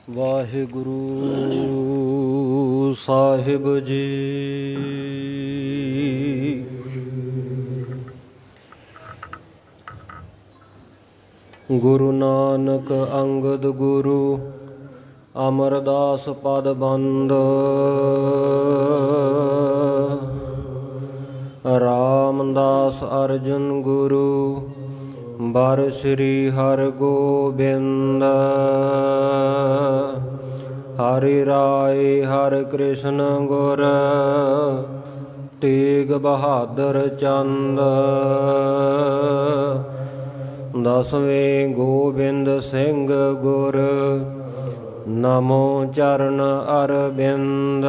ਵਾਹਿਗੁਰੂ ਸਾਹਿਬ ਜੀ। ਗੁਰੂ ਨਾਨਕ ਅੰਗਦ ਗੁਰੂ ਅਮਰਦਾਸ ਪਦ ਬੰਦ। ਰਾਮਦਾਸ ਅਰਜਨ ਗੁਰੂ ਬਰ ਸ੍ਰੀ ਹਰਿ ਗੋਬਿੰਦ। ਹਰਿ ਰਾਇ ਹਰਿ ਕ੍ਰਿਸ਼ਨ ਗੁਰ ਤੇਗ ਬਹਾਦਰ ਚੰਦ। ਦਸਵੇਂ ਗੋਬਿੰਦ ਸਿੰਘ ਗੁਰ ਨਮੋ ਚਰਨ ਅਰਬਿੰਦ।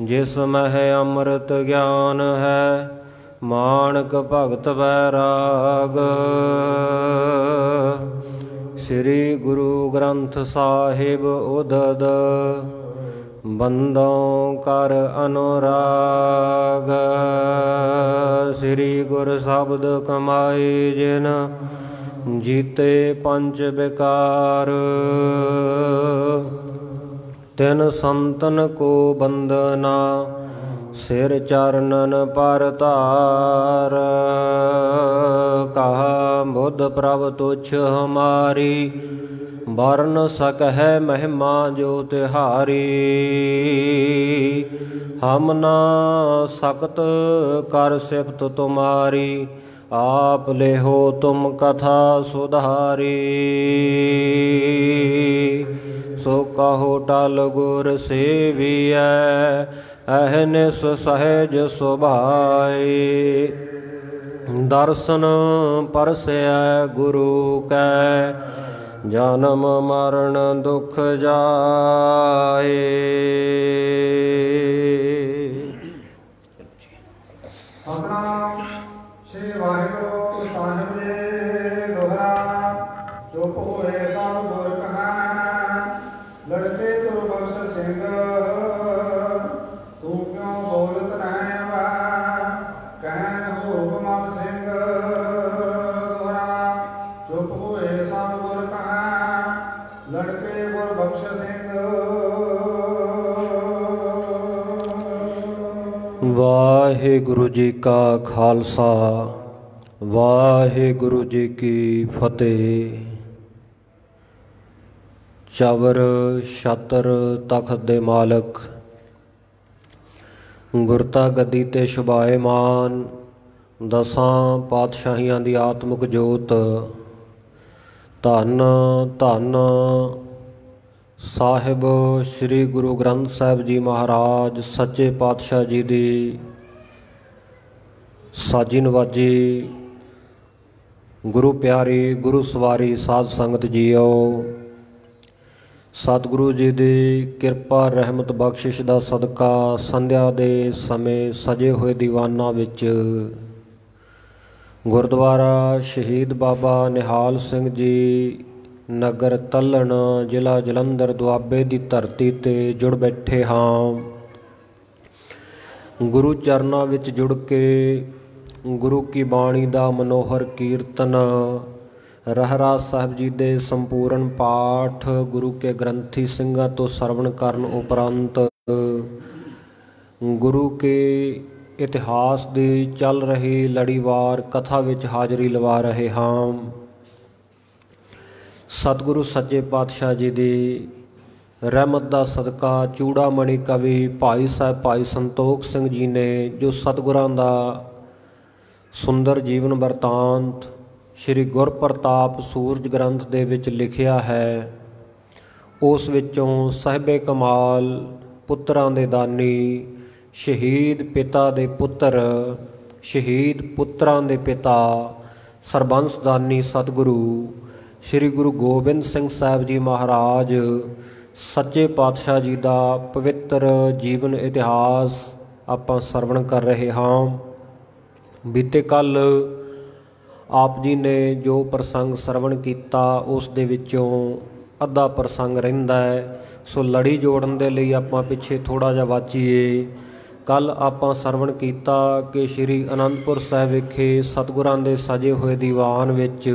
ਜਿਸ ਮਹਿ ਅੰਮ੍ਰਿਤ ਗਿਆਨ ਹੈ ਮਾਣਕ ਭਗਤ ਵੈਰਾਗ। ਸ੍ਰੀ ਗੁਰੂ ਗ੍ਰੰਥ ਸਾਹਿਬ ਉਦਦ ਬੰਦੋਂ ਕਰ ਅਨੁਰਾਗ। ਸ੍ਰੀ ਗੁਰ ਸ਼ਬਦ ਕਮਾਈ ਜਿਨ ਜੀਤੇ ਪੰਜ ਵਿਕਾਰ। ਤਿਨ ਸੰਤਨ ਕੋ ਬੰਦਨਾ ਸਿਰ ਚਰਨਨ ਪਰ ਧਾਰ। ਕਹਾ ਬੁੱਧ ਪ੍ਰਭ ਤੁਛ ਹਮਾਰੀ ਵਰਨ ਸਕਹਿ ਮਹਿਮਾ ਜੋ ਤਿਹਾਰੀ। ਹਮ ਨਾ ਸਕਤ ਕਰ ਸਿਫਤ ਤੁਮਾਰੀ ਆਪ ਲੇਹੋ ਤੁਮ ਕਥਾ ਸੁਧਾਰੀ। ਸੋ ਕਹੋ ਟਲ ਗੁਰ ਸੇਵੀਐ ਅਹਨਿਸ ਸਹਿਜ ਸੁਭਾਈ। ਦਰਸ਼ਨ ਪਰਸੈ ਗੁਰੂ ਕੈ ਜਨਮ ਮਰਨ ਦੁਖ ਜਾਏ। ਸਤਿਨਾਮ ਸ੍ਰੀ ਵਾਹਿਗੁਰੂ ਸਾਹਿਬ ਜੀ। ਦੋਹਰਾ ਚੁੱਪ ਹੋਏ ਸਭ ਗੁਰ ਕਹੈ ਲੜਕੇ ਗੁਰਬਖਸ਼ ਸਿੰਘ। ਤੂੰ ਕਿਉਂ ਬੋਲਤ ਰਹਿ ਵਾ ਕਹਿਣ ਹੋਬ ਮਤ ਸਿੰਘ। ਦੋਹਰਾ ਚੁੱਪ ਹੋਏ ਸਭ ਗੁਰ ਕਹੈ ਲੜਕੇ ਗੁਰਬਖਸ਼ ਸਿੰਘ। ਵਾਹਿਗੁਰੂ ਜੀ ਕਾ ਖਾਲਸਾ ਵਾਹਿਗੁਰੂ ਜੀ ਕੀ ਫਤਿਹ। ਚਵਰ ਛਤਰ ਤਖਤ ਦੇ ਮਾਲਕ ਗੁਰਤਾ ਗੱਦੀ ਤੇ ਸ਼ੁਭਾਏਮਾਨ ਦਸਾਂ ਪਾਤਸ਼ਾਹੀਆਂ ਦੀ ਆਤਮਿਕ ਜੋਤ। ਧੰਨ ਧੰਨ ਸਾਹਿਬ ਸ੍ਰੀ ਗੁਰੂ ਗ੍ਰੰਥ ਸਾਹਿਬ ਜੀ ਮਹਾਰਾਜ ਸੱਚੇ ਪਾਤਸ਼ਾਹ ਜੀ ਦੀ ਸਾਜੀ ਨਵਾਜੀ ਗੁਰੂ ਪਿਆਰੀ ਗੁਰੂ ਸਵਾਰੀ ਸਾਧ ਸੰਗਤ ਜੀਓ। ਸਤਿਗੁਰੂ ਜੀ ਦੀ ਕਿਰਪਾ ਰਹਿਮਤ ਬਖਸ਼ਿਸ਼ ਦਾ ਸਦਕਾ ਸੰਧਿਆ ਦੇ ਸਮੇਂ ਸਜੇ ਹੋਏ ਦੀਵਾਨਾਂ ਵਿੱਚ ਗੁਰਦੁਆਰਾ ਸ਼ਹੀਦ ਬਾਬਾ ਨਿਹਾਲ ਸਿੰਘ ਜੀ ਨਗਰ ਤਲਣ ਜ਼ਿਲ੍ਹਾ ਜਲੰਧਰ ਦੁਆਬੇ ਦੀ ਧਰਤੀ 'ਤੇ ਜੁੜ ਬੈਠੇ ਹਾਂ। ਗੁਰੂ ਚਰਨਾਂ ਵਿੱਚ ਜੁੜ ਕੇ ਗੁਰੂ ਕੀ ਬਾਣੀ ਦਾ ਮਨੋਹਰ ਕੀਰਤਨ ਰਹਿਰਾਸ ਸਾਹਿਬ ਜੀ ਦੇ ਸੰਪੂਰਨ ਪਾਠ ਗੁਰੂ ਕੇ ਗ੍ਰੰਥੀ ਸਿੰਘਾਂ ਤੋਂ ਸਰਵਣ ਕਰਨ ਉਪਰੰਤ ਗੁਰੂ ਕੇ ਇਤਿਹਾਸ ਦੀ ਚੱਲ ਰਹੀ ਲੜੀਵਾਰ ਕਥਾ ਵਿੱਚ ਹਾਜ਼ਰੀ ਲਵਾ ਰਹੇ ਹਾਂ। ਸਤਿਗੁਰੂ ਸੱਚੇ ਪਾਤਸ਼ਾਹ ਜੀ ਦੀ ਰਹਿਮਤ ਦਾ ਸਦਕਾ ਚੂੜਾਮਣੀ ਕਵੀ ਭਾਈ ਸਾਹਿਬ ਭਾਈ ਸੰਤੋਖ ਸਿੰਘ ਜੀ ਨੇ ਜੋ ਸਤਿਗੁਰਾਂ ਦਾ ਸੁੰਦਰ ਜੀਵਨ ਵਰਤਾਂਤ ਸ਼੍ਰੀ ਗੁਰਪ੍ਰਤਾਪ ਸੂਰਜ ਗ੍ਰੰਥ ਦੇ ਵਿੱਚ ਲਿਖਿਆ ਹੈ। ਉਸ ਵਿੱਚੋਂ ਸਾਹਿਬੇ ਕਮਾਲ ਪੁੱਤਰਾਂ ਦੇ ਦਾਨੀ ਸ਼ਹੀਦ ਪਿਤਾ ਦੇ ਪੁੱਤਰ ਸ਼ਹੀਦ ਪੁੱਤਰਾਂ ਦੇ ਪਿਤਾ ਸਰਬੰਸ ਦਾਨੀ ਸਤਿਗੁਰੂ ਸ਼੍ਰੀ ਗੁਰੂ ਗੋਬਿੰਦ ਸਿੰਘ ਸਾਹਿਬ ਜੀ ਮਹਾਰਾਜ ਸੱਚੇ ਪਾਤਸ਼ਾਹ ਜੀ ਦਾ ਪਵਿੱਤਰ ਜੀਵਨ ਇਤਿਹਾਸ ਆਪਾਂ ਸਰਵਣ ਕਰ ਰਹੇ ਹਾਂ। ਬੀਤੇ ਕੱਲ ਆਪ ਜੀ ਨੇ ਜੋ ਪ੍ਰਸੰਗ ਸਰਵਣ ਕੀਤਾ ਉਸ ਦੇ ਵਿੱਚੋਂ ਅੱਧਾ ਪ੍ਰਸੰਗ ਰਹਿੰਦਾ ਹੈ, ਸੋ ਲੜੀ ਜੋੜਨ ਦੇ ਲਈ ਆਪਾਂ ਪਿੱਛੇ ਥੋੜ੍ਹਾ ਜਿਹਾ ਵਾਚੀਏ। ਕੱਲ ਆਪਾਂ ਸਰਵਣ ਕੀਤਾ ਕਿ ਸ਼੍ਰੀ ਅਨੰਦਪੁਰ ਸਾਹਿਬ ਵਿਖੇ ਸਤਿਗੁਰਾਂ ਦੇ ਸਜੇ ਹੋਏ ਦੀਵਾਨ ਵਿੱਚ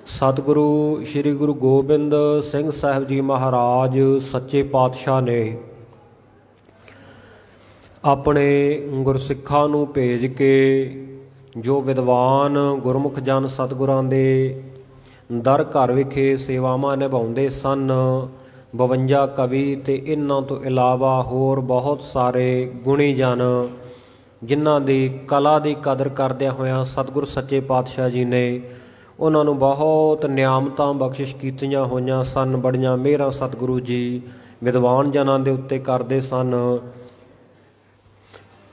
सतगुरु श्री गुरु गोबिंद सिंह साहिब जी महाराज सच्चे पातशाह ने अपने गुरसिखां नूं भेज के जो विद्वान गुरमुख जन सतगुरां दे दर घर विखे सेवावां निभाउंदे सन 52 कवि ते इन्हां तो इलावा होर बहुत सारे गुणी जन जिन्हां दी कला दी कदर करदिआं होइआं सतगुर सच्चे पातशाह जी ने उन्हां नूं बहुत नियामतां बख्शिश कीतीआं होईआं सन। बड़ियां मेहरां सतगुरु जी विद्वान जनां दे उत्ते करदे सन।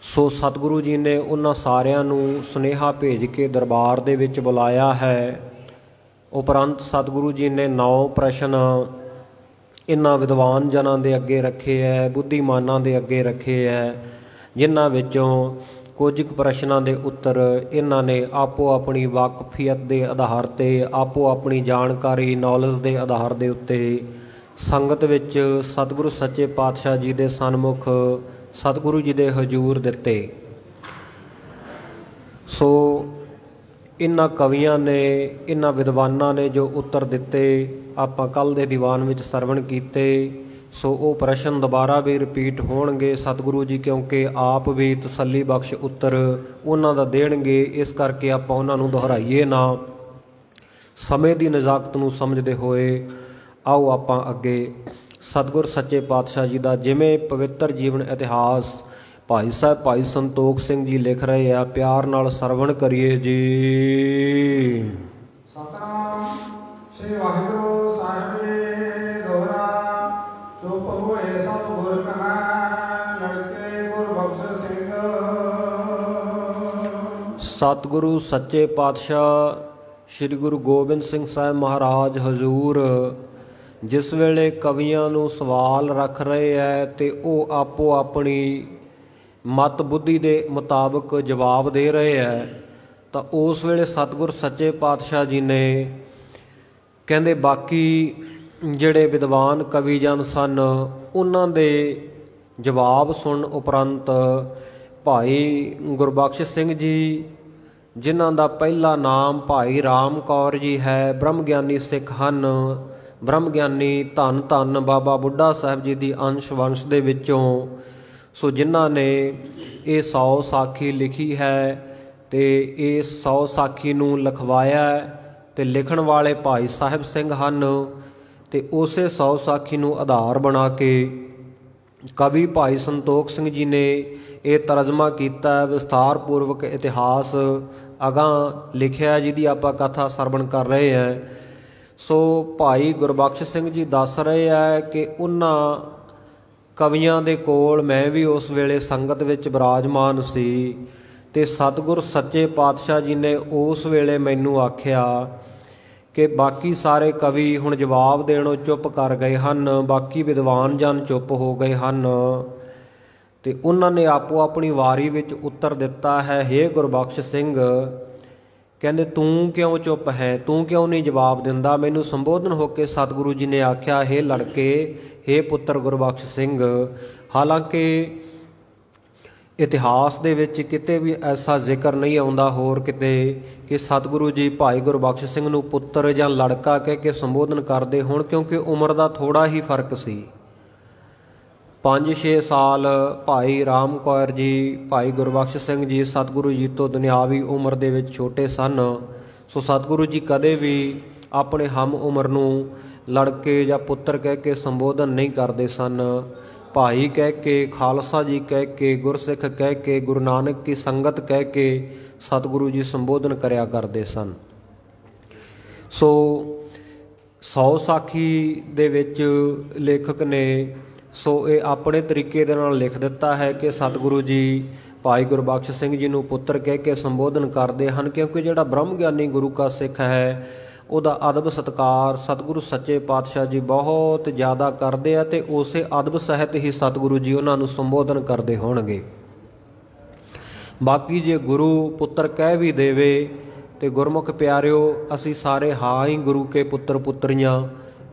सो सतगुरु जी ने उन्हां सारिआं नूं सुनेहा भेज के दरबार दे विच बुलाया है। उपरंत सतगुरु जी ने 9 प्रश्न इन्हां विद्वान जनां दे अगे रखे है, बुद्धिमानां दे अगे रखे है, जिन्हां विचों कुछ प्रश्नां दे उत्तर इन्हां ने आपो अपनी वाकफियत के आधार ते आपो अपनी जानकारी नॉलेज के आधार के उत्ते संगत विच सतगुरु सच्चे पातशाह जी के सन्मुख सतगुरु जी के हजूर दिते। सो इन्हां कवियां ने इन्हां विद्वानां ने जो उत्तर दिते आपां कल दे दीवान विच सरवण कीते। सो वो प्रश्न दोबारा भी रिपीट होणगे सतगुरु जी क्योंकि आप भी तसल्ली बख्श उत्तर उन्हां दा देणगे, इस करके आपां उन्हां नूं दोहराइए ना। समय की नज़ाकत नूं समझदे होए आओ आपां अगे सतगुर सच्चे पातशाह जी का जिमें पवित्र जीवन इतिहास भाई साहब भाई संतोख सिंह जी लिख रहे हैं, प्यार नाल सरवण करिए जी। सतनाम श्री वाहिगुरु साहिब जी दोहरा चुप होए सब गुर कहा लड़के गुरबख्श सिंह। सतगुरु सच्चे पातशाह श्री गुरु गोबिंद सिंह साहिब महाराज हजूर जिस वेले कवियां नूं सवाल रख रहे है ते वो आपो अपनी मत बुद्धि के मुताबिक जवाब दे रहे है, तो उस वेले सतगुर सच्चे पातशाह जी ने कहंदे बाकी जिहड़े विद्वान कवि जन सन उन्हां दे जवाब सुन उपरंत भाई गुरबख्श सिंह जी जिन्हां दा पहला नाम भाई राम कौर जी है, ब्रह्म ज्ञानी सिख हन, ब्रह्म ज्ञानी धन धन बाबा बुढ़ा साहब जी की अंश वंश दे विचों। सो जिन्हां ने ये 100 साखी लिखी है ते इस 100 साखी नूं लिखवाया ते लिखण वाले भाई साहिब सिंह हन ते उसे 100 साखी नूं आधार बना के कवि भाई संतोख सिंह जी ने ये तर्जमा किया विस्तार पूर्वक इतिहास अगां लिखिया जिहदी आपां कथा सरवण कर रहे हैं। सो भाई गुरबख्श सिंह जी दस रहे हैं कि उन्हां कवियां दे कोल मैं भी उस वेले संगत विच विराजमान सी ते सतगुर सच्चे पातशाह जी ने उस वेले मैनू आख्या कि बाकी सारे कवि हुण जवाब देणों चुप कर गए हन, बाकी विद्वान जन चुप हो गए हन ते उन्हां ने आपो अपनी वारी विच उत्तर दिता है। हे गुरबख्श सिंह कहंदे तू क्यों चुप है, तू क्यों नहीं जवाब दिंदा। मैनू संबोधन होके सतगुरु जी ने आख्या हे लड़के, हे पुत्र गुरबख्श सिंह, हालांकि इतिहास दे विच किते भी ऐसा जिक्र नहीं आउंदा होर किते कि सतगुरु जी भाई गुरबख्श सिंह नूं पुत्र जां लड़का कह के संबोधन करदे होण, क्योंकि उम्र दा थोड़ा ही फर्क सी। 5-6 साल भाई राम कौर जी भाई गुरबख्श सिंह जी सतगुरु जी तो दुनियावी उम्र दे विच छोटे सन। सो सतगुरु जी कदे भी अपने हम उम्र नूं लड़के या पुत्र कह के संबोधन नहीं करते सन। भाई कह के, खालसा जी कह के, गुरसिख कह के, गुरु नानक की संगत कह के सतगुरु जी संबोधन करया करते सन। सो 100 साखी दे विच लेखक ने सो ये अपने तरीके दे नाल लिख दिता है कि सतगुरु जी भाई गुरबख्श सिंह जी नूं पुत्र कह के संबोधन करते हैं, क्योंकि जिहड़ा ब्रह्म ज्ञानी गुरु का सिख है उहदा अदब सत्कार सतगुरु सच्चे पातशाह जी बहुत ज़्यादा करते हैं, तो उस अदब सहित ही सतगुरु जी उन्हां नूं संबोधन करते होणगे। बाकी जे गुरु पुत्र कह भी देवे तो गुरमुख प्यारिओ असी सारे हाँ ही गुरु के पुत्र पुत्रियां,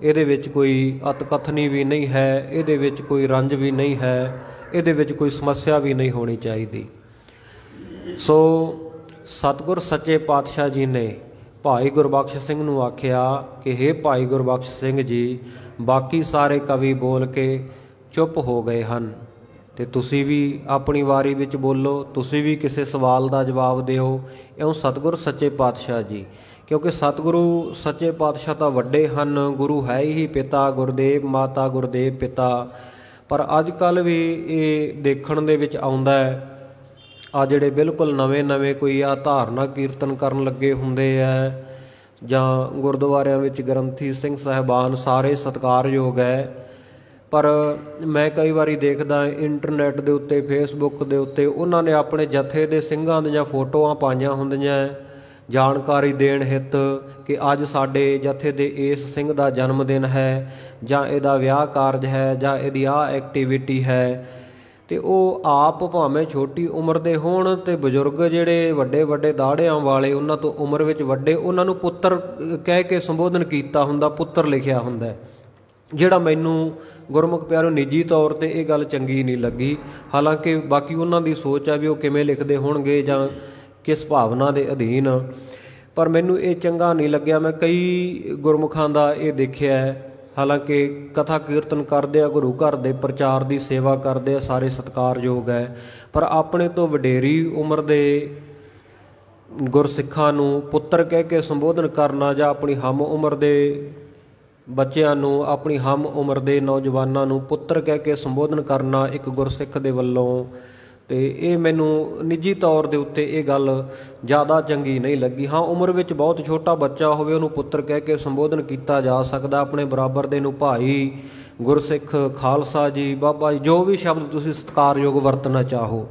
इहदे विच कोई अतकथनी भी नहीं है, इहदे विच कोई रंज भी नहीं है, इहदे विच कोई समस्या भी नहीं होनी चाहिए। सो सतगुर सच्चे पातशाह जी ने ਭਾਈ ਗੁਰਬਖਸ਼ ਸਿੰਘ ਨੂੰ ਆਖਿਆ ਕਿ ਹੇ ਭਾਈ ਗੁਰਬਖਸ਼ ਸਿੰਘ ਜੀ, ਬਾਕੀ ਸਾਰੇ ਕਵੀ ਬੋਲ ਕੇ ਚੁੱਪ ਹੋ ਗਏ ਹਨ, ਤੇ ਤੁਸੀਂ ਵੀ ਆਪਣੀ ਵਾਰੀ ਵਿੱਚ ਬੋਲੋ, ਤੁਸੀਂ ਵੀ ਕਿਸੇ ਸਵਾਲ ਦਾ ਜਵਾਬ ਦਿਓ। ਇਉਂ ਸਤਿਗੁਰ ਸੱਚੇ ਪਾਤਸ਼ਾਹ ਜੀ, ਕਿਉਂਕਿ ਸਤਿਗੁਰੂ ਸੱਚੇ ਪਾਤਸ਼ਾਹ ਤਾਂ ਵੱਡੇ ਹਨ, ਗੁਰੂ ਹੈ ਹੀ ਪਿਤਾ ਗੁਰਦੇਵ, ਮਾਤਾ ਗੁਰਦੇਵ ਪਿਤਾ। ਪਰ ਅੱਜ ਕੱਲ੍ਹ ਵੀ ਇਹ ਦੇਖਣ ਦੇ ਵਿੱਚ ਆਉਂਦਾ ਹੈ, ਆ ਜਿਹੜੇ ਬਿਲਕੁਲ ਨਵੇਂ ਕੋਈ ਆ ਧਾਰਨਾ ਕੀਰਤਨ ਕਰਨ ਲੱਗੇ ਹੁੰਦੇ ਹੈ, ਜਾਂ ਗੁਰਦੁਆਰਿਆਂ ਵਿੱਚ ਗ੍ਰੰਥੀ ਸਿੰਘ ਸਾਹਿਬਾਨ ਸਾਰੇ ਸਤਿਕਾਰਯੋਗ ਹੈ, ਪਰ ਮੈਂ ਕਈ ਵਾਰੀ ਦੇਖਦਾ ਇੰਟਰਨੈਟ ਦੇ ਉੱਤੇ, ਫੇਸਬੁੱਕ ਦੇ ਉੱਤੇ ਉਹਨਾਂ ਨੇ ਆਪਣੇ ਜਥੇ ਦੇ ਸਿੰਘਾਂ ਦੀਆਂ ਫੋਟੋਆਂ ਪਾਈਆਂ ਹੁੰਦੀਆਂ ਜਾਣਕਾਰੀ ਦੇਣ ਹਿੱਤ ਕਿ ਅੱਜ ਸਾਡੇ ਜਥੇ ਦੇ ਇਸ ਸਿੰਘ ਦਾ ਜਨਮ ਦਿਨ ਹੈ, ਜਾਂ ਇਹਦਾ ਵਿਆਹ ਕਾਰਜ ਹੈ, ਜਾਂ ਇਹਦੀ ਆਹ ਐਕਟੀਵਿਟੀ ਹੈ। ਤੇ ਉਹ ਆਪ ਭਾਵੇਂ ਛੋਟੀ ਉਮਰ ਦੇ ਹੋਣ, ਤੇ ਬਜ਼ੁਰਗ ਜਿਹੜੇ ਵੱਡੇ ਦਾੜਿਆਂ ਵਾਲੇ, ਉਹਨਾਂ ਤੋਂ ਉਮਰ ਵਿੱਚ ਵੱਡੇ, ਉਹਨਾਂ ਨੂੰ ਪੁੱਤਰ ਕਹਿ ਕੇ ਸੰਬੋਧਨ ਕੀਤਾ ਹੁੰਦਾ, ਪੁੱਤਰ ਲਿਖਿਆ ਹੁੰਦਾ, ਜਿਹੜਾ ਮੈਨੂੰ ਗੁਰਮੁਖ ਪਿਆਰੋ ਨਿੱਜੀ ਤੌਰ 'ਤੇ ਇਹ ਗੱਲ ਚੰਗੀ ਨਹੀਂ ਲੱਗੀ। ਹਾਲਾਂਕਿ ਬਾਕੀ ਉਹਨਾਂ ਦੀ ਸੋਚ ਆ ਵੀ ਉਹ ਕਿਵੇਂ ਲਿਖਦੇ ਹੋਣਗੇ ਜਾਂ ਕਿਸ ਭਾਵਨਾ ਦੇ ਅਧੀਨ, ਪਰ ਮੈਨੂੰ ਇਹ ਚੰਗਾ ਨਹੀਂ ਲੱਗਿਆ। ਮੈਂ ਕਈ ਗੁਰਮੁਖਾਂ ਦਾ ਇਹ ਦੇਖਿਆ, ਹਾਲਾਂਕਿ ਕਥਾ ਕੀਰਤਨ ਕਰਦੇ ਆ, ਗੁਰੂ ਘਰ ਦੇ ਪ੍ਰਚਾਰ ਦੀ ਸੇਵਾ ਕਰਦੇ ਆ, ਸਾਰੇ ਸਤਿਕਾਰਯੋਗ ਹੈ, ਪਰ ਆਪਣੇ ਤੋਂ ਵਡੇਰੀ ਉਮਰ ਦੇ ਗੁਰਸਿੱਖਾਂ ਨੂੰ ਪੁੱਤਰ ਕਹਿ ਕੇ ਸੰਬੋਧਨ ਕਰਨਾ, ਜਾਂ ਆਪਣੀ ਹਮ ਉਮਰ ਦੇ ਬੱਚਿਆਂ ਨੂੰ, ਆਪਣੀ ਹਮ ਉਮਰ ਦੇ ਨੌਜਵਾਨਾਂ ਨੂੰ ਪੁੱਤਰ ਕਹਿ ਕੇ ਸੰਬੋਧਨ ਕਰਨਾ ਇੱਕ ਗੁਰਸਿੱਖ ਦੇ ਵੱਲੋਂ, ਤੇ ਇਹ ਮੈਨੂੰ ਨਿੱਜੀ ਤੌਰ ਦੇ ਉੱਤੇ ਇਹ ਗੱਲ ਜ਼ਿਆਦਾ ਚੰਗੀ ਨਹੀਂ ਲੱਗੀ। ਹਾਂ, ਉਮਰ ਵਿੱਚ ਬਹੁਤ ਛੋਟਾ ਬੱਚਾ ਹੋਵੇ, ਉਹਨੂੰ ਪੁੱਤਰ ਕਹਿ ਕੇ ਸੰਬੋਧਨ ਕੀਤਾ ਜਾ ਸਕਦਾ, ਆਪਣੇ ਬਰਾਬਰ ਦੇ ਨੂੰ ਭਾਈ, ਗੁਰਸਿੱਖ, ਖਾਲਸਾ ਜੀ, ਬਾਬਾ ਜੀ, ਜੋ ਵੀ ਸ਼ਬਦ ਤੁਸੀਂ ਸਤਿਕਾਰਯੋਗ ਵਰਤਣਾ ਚਾਹੋ।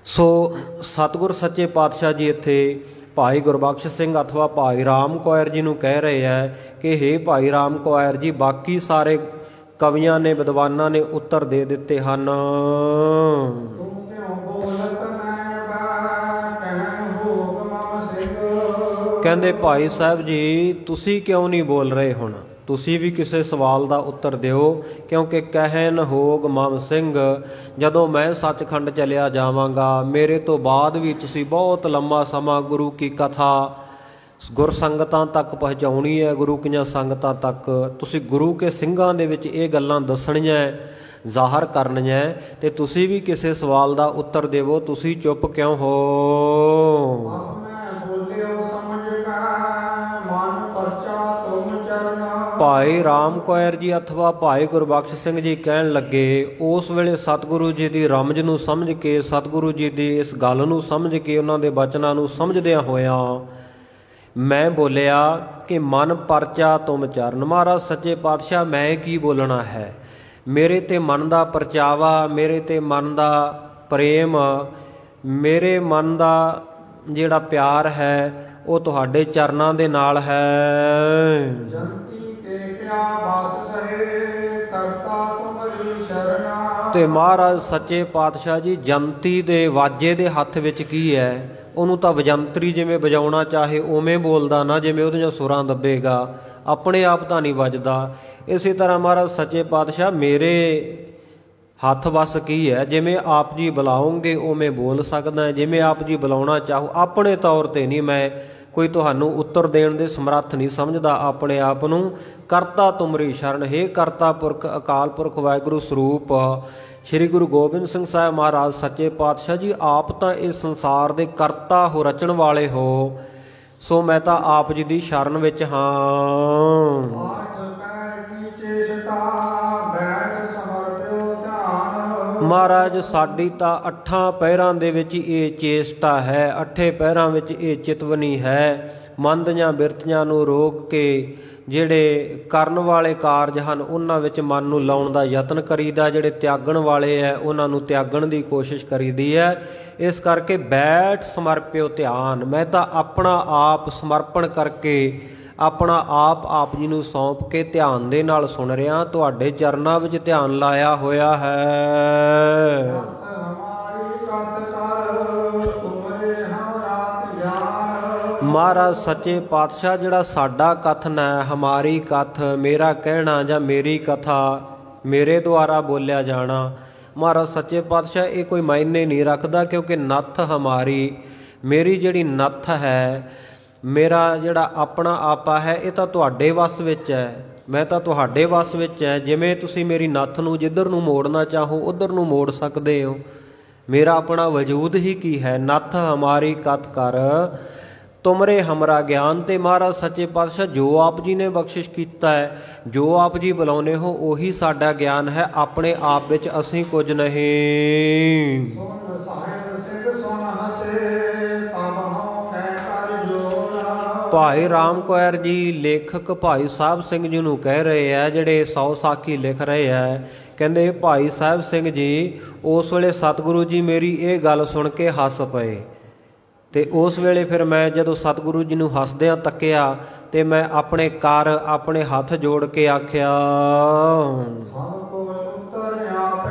ਸੋ ਸਤਿਗੁਰ ਸੱਚੇ ਪਾਤਸ਼ਾਹ ਜੀ ਇੱਥੇ ਭਾਈ ਗੁਰਬਖਸ਼ ਸਿੰਘ ਅਥਵਾ ਭਾਈ ਰਾਮ ਕੌਰ ਜੀ ਨੂੰ ਕਹਿ ਰਹੇ ਹੈ ਕਿ ਹੇ ਭਾਈ ਰਾਮ ਕੌਰ ਜੀ, ਬਾਕੀ ਸਾਰੇ ਕਵੀਆਂ ਨੇ, ਵਿਦਵਾਨਾਂ ਨੇ ਉੱਤਰ ਦੇ ਦਿੱਤੇ ਹਨ। ਕਹਿੰਦੇ ਭਾਈ ਸਾਹਿਬ ਜੀ, ਤੁਸੀਂ ਕਿਉਂ ਨਹੀਂ ਬੋਲ ਰਹੇ? ਹੁਣ ਤੁਸੀਂ ਵੀ ਕਿਸੇ ਸਵਾਲ ਦਾ ਉੱਤਰ ਦਿਓ, ਕਿਉਂਕਿ ਕਹਿਨ ਹੋਗ ਮਮ ਸਿੰਘ, ਜਦੋਂ ਮੈਂ ਸੱਚਖੰਡ ਚਲਿਆ ਜਾਵਾਂਗਾ, ਮੇਰੇ ਤੋਂ ਬਾਅਦ ਵੀ ਤੁਸੀਂ ਬਹੁਤ ਲੰਮਾ ਸਮਾਂ ਗੁਰੂ ਕੀ ਕਥਾ ਗੁਰ ਸੰਗਤਾਂ ਤੱਕ ਪਹੁੰਚਾਉਣੀ ਹੈ, ਗੁਰੂ ਕੀਆਂ ਸੰਗਤਾਂ ਤੱਕ ਤੁਸੀਂ ਗੁਰੂ ਕੇ ਸਿੰਘਾਂ ਦੇ ਵਿੱਚ ਇਹ ਗੱਲਾਂ ਦੱਸਣੀਆਂ, ਜ਼ਾਹਰ ਕਰਨੀਆਂ, ਤੇ ਤੁਸੀਂ ਵੀ ਕਿਸੇ ਸਵਾਲ ਦਾ ਉੱਤਰ ਦੇਵੋ। ਤੁਸੀਂ ਚੁੱਪ ਕਿਉਂ ਹੋ? ਭਾਈ ਰਾਮ ਕੌਰ ਜੀ ਅਥਵਾ ਭਾਈ ਗੁਰਬਖਸ਼ ਸਿੰਘ ਜੀ ਕਹਿਣ ਲੱਗੇ, ਉਸ ਵੇਲੇ ਸਤਿਗੁਰੂ ਜੀ ਦੀ ਰਮਜ ਨੂੰ ਸਮਝ ਕੇ, ਸਤਿਗੁਰੂ ਜੀ ਦੀ ਇਸ ਗੱਲ ਨੂੰ ਸਮਝ ਕੇ, ਉਹਨਾਂ ਦੇ ਬਚਨਾਂ ਨੂੰ ਸਮਝਦਿਆਂ ਹੋਇਆਂ ਮੈਂ ਬੋਲਿਆ ਕਿ ਮਨ ਪਰਚਾ ਤੁਮ ਚਰਨ। ਮਹਾਰਾਜ ਸੱਚੇ ਪਾਤਸ਼ਾਹ, ਮੈਂ ਕੀ ਬੋਲਣਾ ਹੈ? ਮੇਰੇ ਤੇ ਮਨ ਦਾ ਪਰਚਾਵਾ, ਮੇਰੇ ਤੇ ਮਨ ਦਾ ਪ੍ਰੇਮ, ਮੇਰੇ ਮਨ ਦਾ ਜਿਹੜਾ ਪਿਆਰ ਹੈ ਉਹ ਤੁਹਾਡੇ ਚਰਨਾਂ ਦੇ ਨਾਲ ਹੈ। ਤੇ ਮਹਾਰਾਜ ਸੱਚੇ ਪਾਤਸ਼ਾਹ ਜੀ, ਜੰਤੀ ਦੇ ਵਾਜੇ ਦੇ ਹੱਥ ਵਿੱਚ ਕੀ ਹੈ? ਉਹਨੂੰ ਤਾਂ ਵਜੰਤਰੀ ਜਿਵੇਂ ਵਜਾਉਣਾ ਚਾਹੇ ਉਵੇਂ ਬੋਲਦਾ ਨਾ, ਜਿਵੇਂ ਉਹਦੀਆਂ ਸੁਰਾਂ ਦੱਬੇਗਾ, ਆਪਣੇ ਆਪ ਤਾਂ ਨਹੀਂ ਵੱਜਦਾ। ਇਸੇ ਤਰ੍ਹਾਂ ਮਹਾਰਾਜ ਸੱਚੇ ਪਾਤਸ਼ਾਹ, ਮੇਰੇ ਹੱਥ ਵੱਸ ਕੀ ਹੈ? ਜਿਵੇਂ ਆਪ ਜੀ ਬੁਲਾਓਗੇ ਉਵੇਂ ਬੋਲ ਸਕਦਾ, ਜਿਵੇਂ ਆਪ ਜੀ ਬੁਲਾਉਣਾ ਚਾਹੋ। ਆਪਣੇ ਤੌਰ 'ਤੇ ਨਹੀਂ ਮੈਂ ਕੋਈ ਤੁਹਾਨੂੰ ਉੱਤਰ ਦੇਣ ਦੇ ਸਮਰੱਥ ਨਹੀਂ ਸਮਝਦਾ ਆਪਣੇ ਆਪ ਨੂੰ। ਕਰਤਾ ਤੁਮਰੀ ਸ਼ਰਨ, ਹੇ ਕਰਤਾ ਪੁਰਖ ਅਕਾਲ ਪੁਰਖ ਵਾਹਿਗੁਰੂ ਸਰੂਪ ਸ਼੍ਰੀ ਗੁਰੂ ਗੋਬਿੰਦ ਸਿੰਘ ਸਾਹਿਬ ਮਹਾਰਾਜ ਸੱਚੇ ਪਾਤਸ਼ਾਹ ਜੀ, ਆਪ ਤਾਂ ਇਸ ਸੰਸਾਰ ਦੇ ਕਰਤਾ ਹੋ, ਰਚਣ ਵਾਲੇ ਹੋ, ਸੋ ਮੈਂ ਤਾਂ ਆਪ ਜੀ ਦੀ ਸ਼ਰਨ ਵਿੱਚ ਹਾਂ। ਮਹਾਰਾਜ ਸਾਡੀ ਤਾਂ 8 ਪਹਿਰਾਂ ਦੇ ਵਿੱਚ ਇਹ ਚੇਸ਼ਟਾ ਹੈ, 8 ਪਹਿਰਾਂ ਵਿੱਚ ਇਹ ਚਿਤਵਨੀ ਹੈ। ਮਨ ਦੀਆਂ ਬਿਰਤੀਆਂ ਨੂੰ ਰੋਕ ਕੇ ਜਿਹੜੇ ਕਰਨ ਵਾਲੇ ਕਾਰਜ ਹਨ ਉਹਨਾਂ ਵਿੱਚ ਮਨ ਨੂੰ ਲਾਉਣ ਦਾ ਯਤਨ ਕਰੀਦਾ, ਜਿਹੜੇ ਤਿਆਗਣ ਵਾਲੇ ਹੈ ਉਹਨਾਂ ਨੂੰ ਤਿਆਗਣ ਦੀ ਕੋਸ਼ਿਸ਼ ਕਰੀਦੀ ਹੈ। ਇਸ ਕਰਕੇ ਬੈਠ ਸਮਰਪਿਓ ਧਿਆਨ, ਮੈਂ ਤਾਂ ਆਪਣਾ ਆਪ ਸਮਰਪਣ ਕਰਕੇ, ਆਪਣਾ ਆਪ ਜੀ ਨੂੰ ਸੌਂਪ ਕੇ ਧਿਆਨ ਦੇ ਨਾਲ ਸੁਣ ਰਿਹਾ, ਤੁਹਾਡੇ ਚਰਨਾਂ ਵਿੱਚ ਧਿਆਨ ਲਾਇਆ ਹੋਇਆ ਹੈ। ਮਹਾਰਾਜ ਸੱਚੇ ਪਾਤਸ਼ਾਹ, ਜਿਹੜਾ ਸਾਡਾ ਕਥਨ ਹੈ, ਹਮਾਰੀ ਕਥ, ਮੇਰਾ ਕਹਿਣਾ ਜਾਂ ਮੇਰੀ ਕਥਾ, ਮੇਰੇ ਦੁਆਰਾ ਬੋਲਿਆ ਜਾਣਾ, ਮਹਾਰਾਜ ਸੱਚੇ ਪਾਤਸ਼ਾਹ ਇਹ ਕੋਈ ਮਾਇਨੇ ਨਹੀਂ ਰੱਖਦਾ, ਕਿਉਂਕਿ ਨੱਥ ਹਮਾਰੀ, ਮੇਰੀ ਜਿਹੜੀ ਨੱਥ ਹੈ, ਮੇਰਾ ਜਿਹੜਾ ਆਪਣਾ ਆਪਾ ਹੈ ਇਹ ਤਾਂ ਤੁਹਾਡੇ ਵੱਸ ਵਿੱਚ ਹੈ, ਮੈਂ ਤਾਂ ਤੁਹਾਡੇ ਵੱਸ ਵਿੱਚ ਹੈ। ਜਿਵੇਂ ਤੁਸੀਂ ਮੇਰੀ ਨੱਥ ਨੂੰ ਜਿੱਧਰ ਨੂੰ ਮੋੜਨਾ ਚਾਹੋ ਉੱਧਰ ਨੂੰ ਮੋੜ ਸਕਦੇ ਹੋ। ਮੇਰਾ ਆਪਣਾ ਵਜੂਦ ਹੀ ਕੀ ਹੈ। ਨੱਥ ਹਮਾਰੀ ਕਤ ਕਰ ਤੁਮਰੇ ਹਮਰਾ ਗਿਆਨ। ਤੇ ਮਹਾਰਾਜ ਸੱਚੇ ਪਾਤਸ਼ਾਹ ਜੋ ਆਪ ਜੀ ਨੇ ਬਖਸ਼ਿਸ਼ ਕੀਤਾ ਹੈ, ਜੋ ਆਪ ਜੀ ਬੁਲਾਉਂਦੇ ਹੋ ਉਹੀ ਸਾਡਾ ਗਿਆਨ ਹੈ। ਆਪਣੇ ਆਪ ਵਿੱਚ ਅਸੀਂ ਕੁਝ ਨਹੀਂ। ਭਾਈ ਰਾਮ ਕੌਰ ਜੀ ਲੇਖਕ ਭਾਈ ਸਾਹਿਬ ਸਿੰਘ ਜੀ ਨੂੰ ਕਹਿ ਰਹੇ ਆ, ਜਿਹੜੇ 100 ਸਾਖੀ ਲਿਖ ਰਹੇ ਆ। ਕਹਿੰਦੇ ਭਾਈ ਸਾਹਿਬ ਸਿੰਘ ਜੀ ਉਸ ਵੇਲੇ ਸਤਿਗੁਰੂ ਜੀ ਮੇਰੀ ਇਹ ਗੱਲ ਸੁਣ ਕੇ ਹੱਸ ਪਏ। ਤੇ ਉਸ ਵੇਲੇ ਫਿਰ ਮੈਂ ਜਦੋਂ ਸਤਿਗੁਰੂ ਜੀ ਨੂੰ ਹੱਸਦਿਆਂ ਤੱਕਿਆ ਤੇ ਮੈਂ ਆਪਣੇ ਕਰ ਆਪਣੇ ਹੱਥ ਜੋੜ ਕੇ ਆਖਿਆ,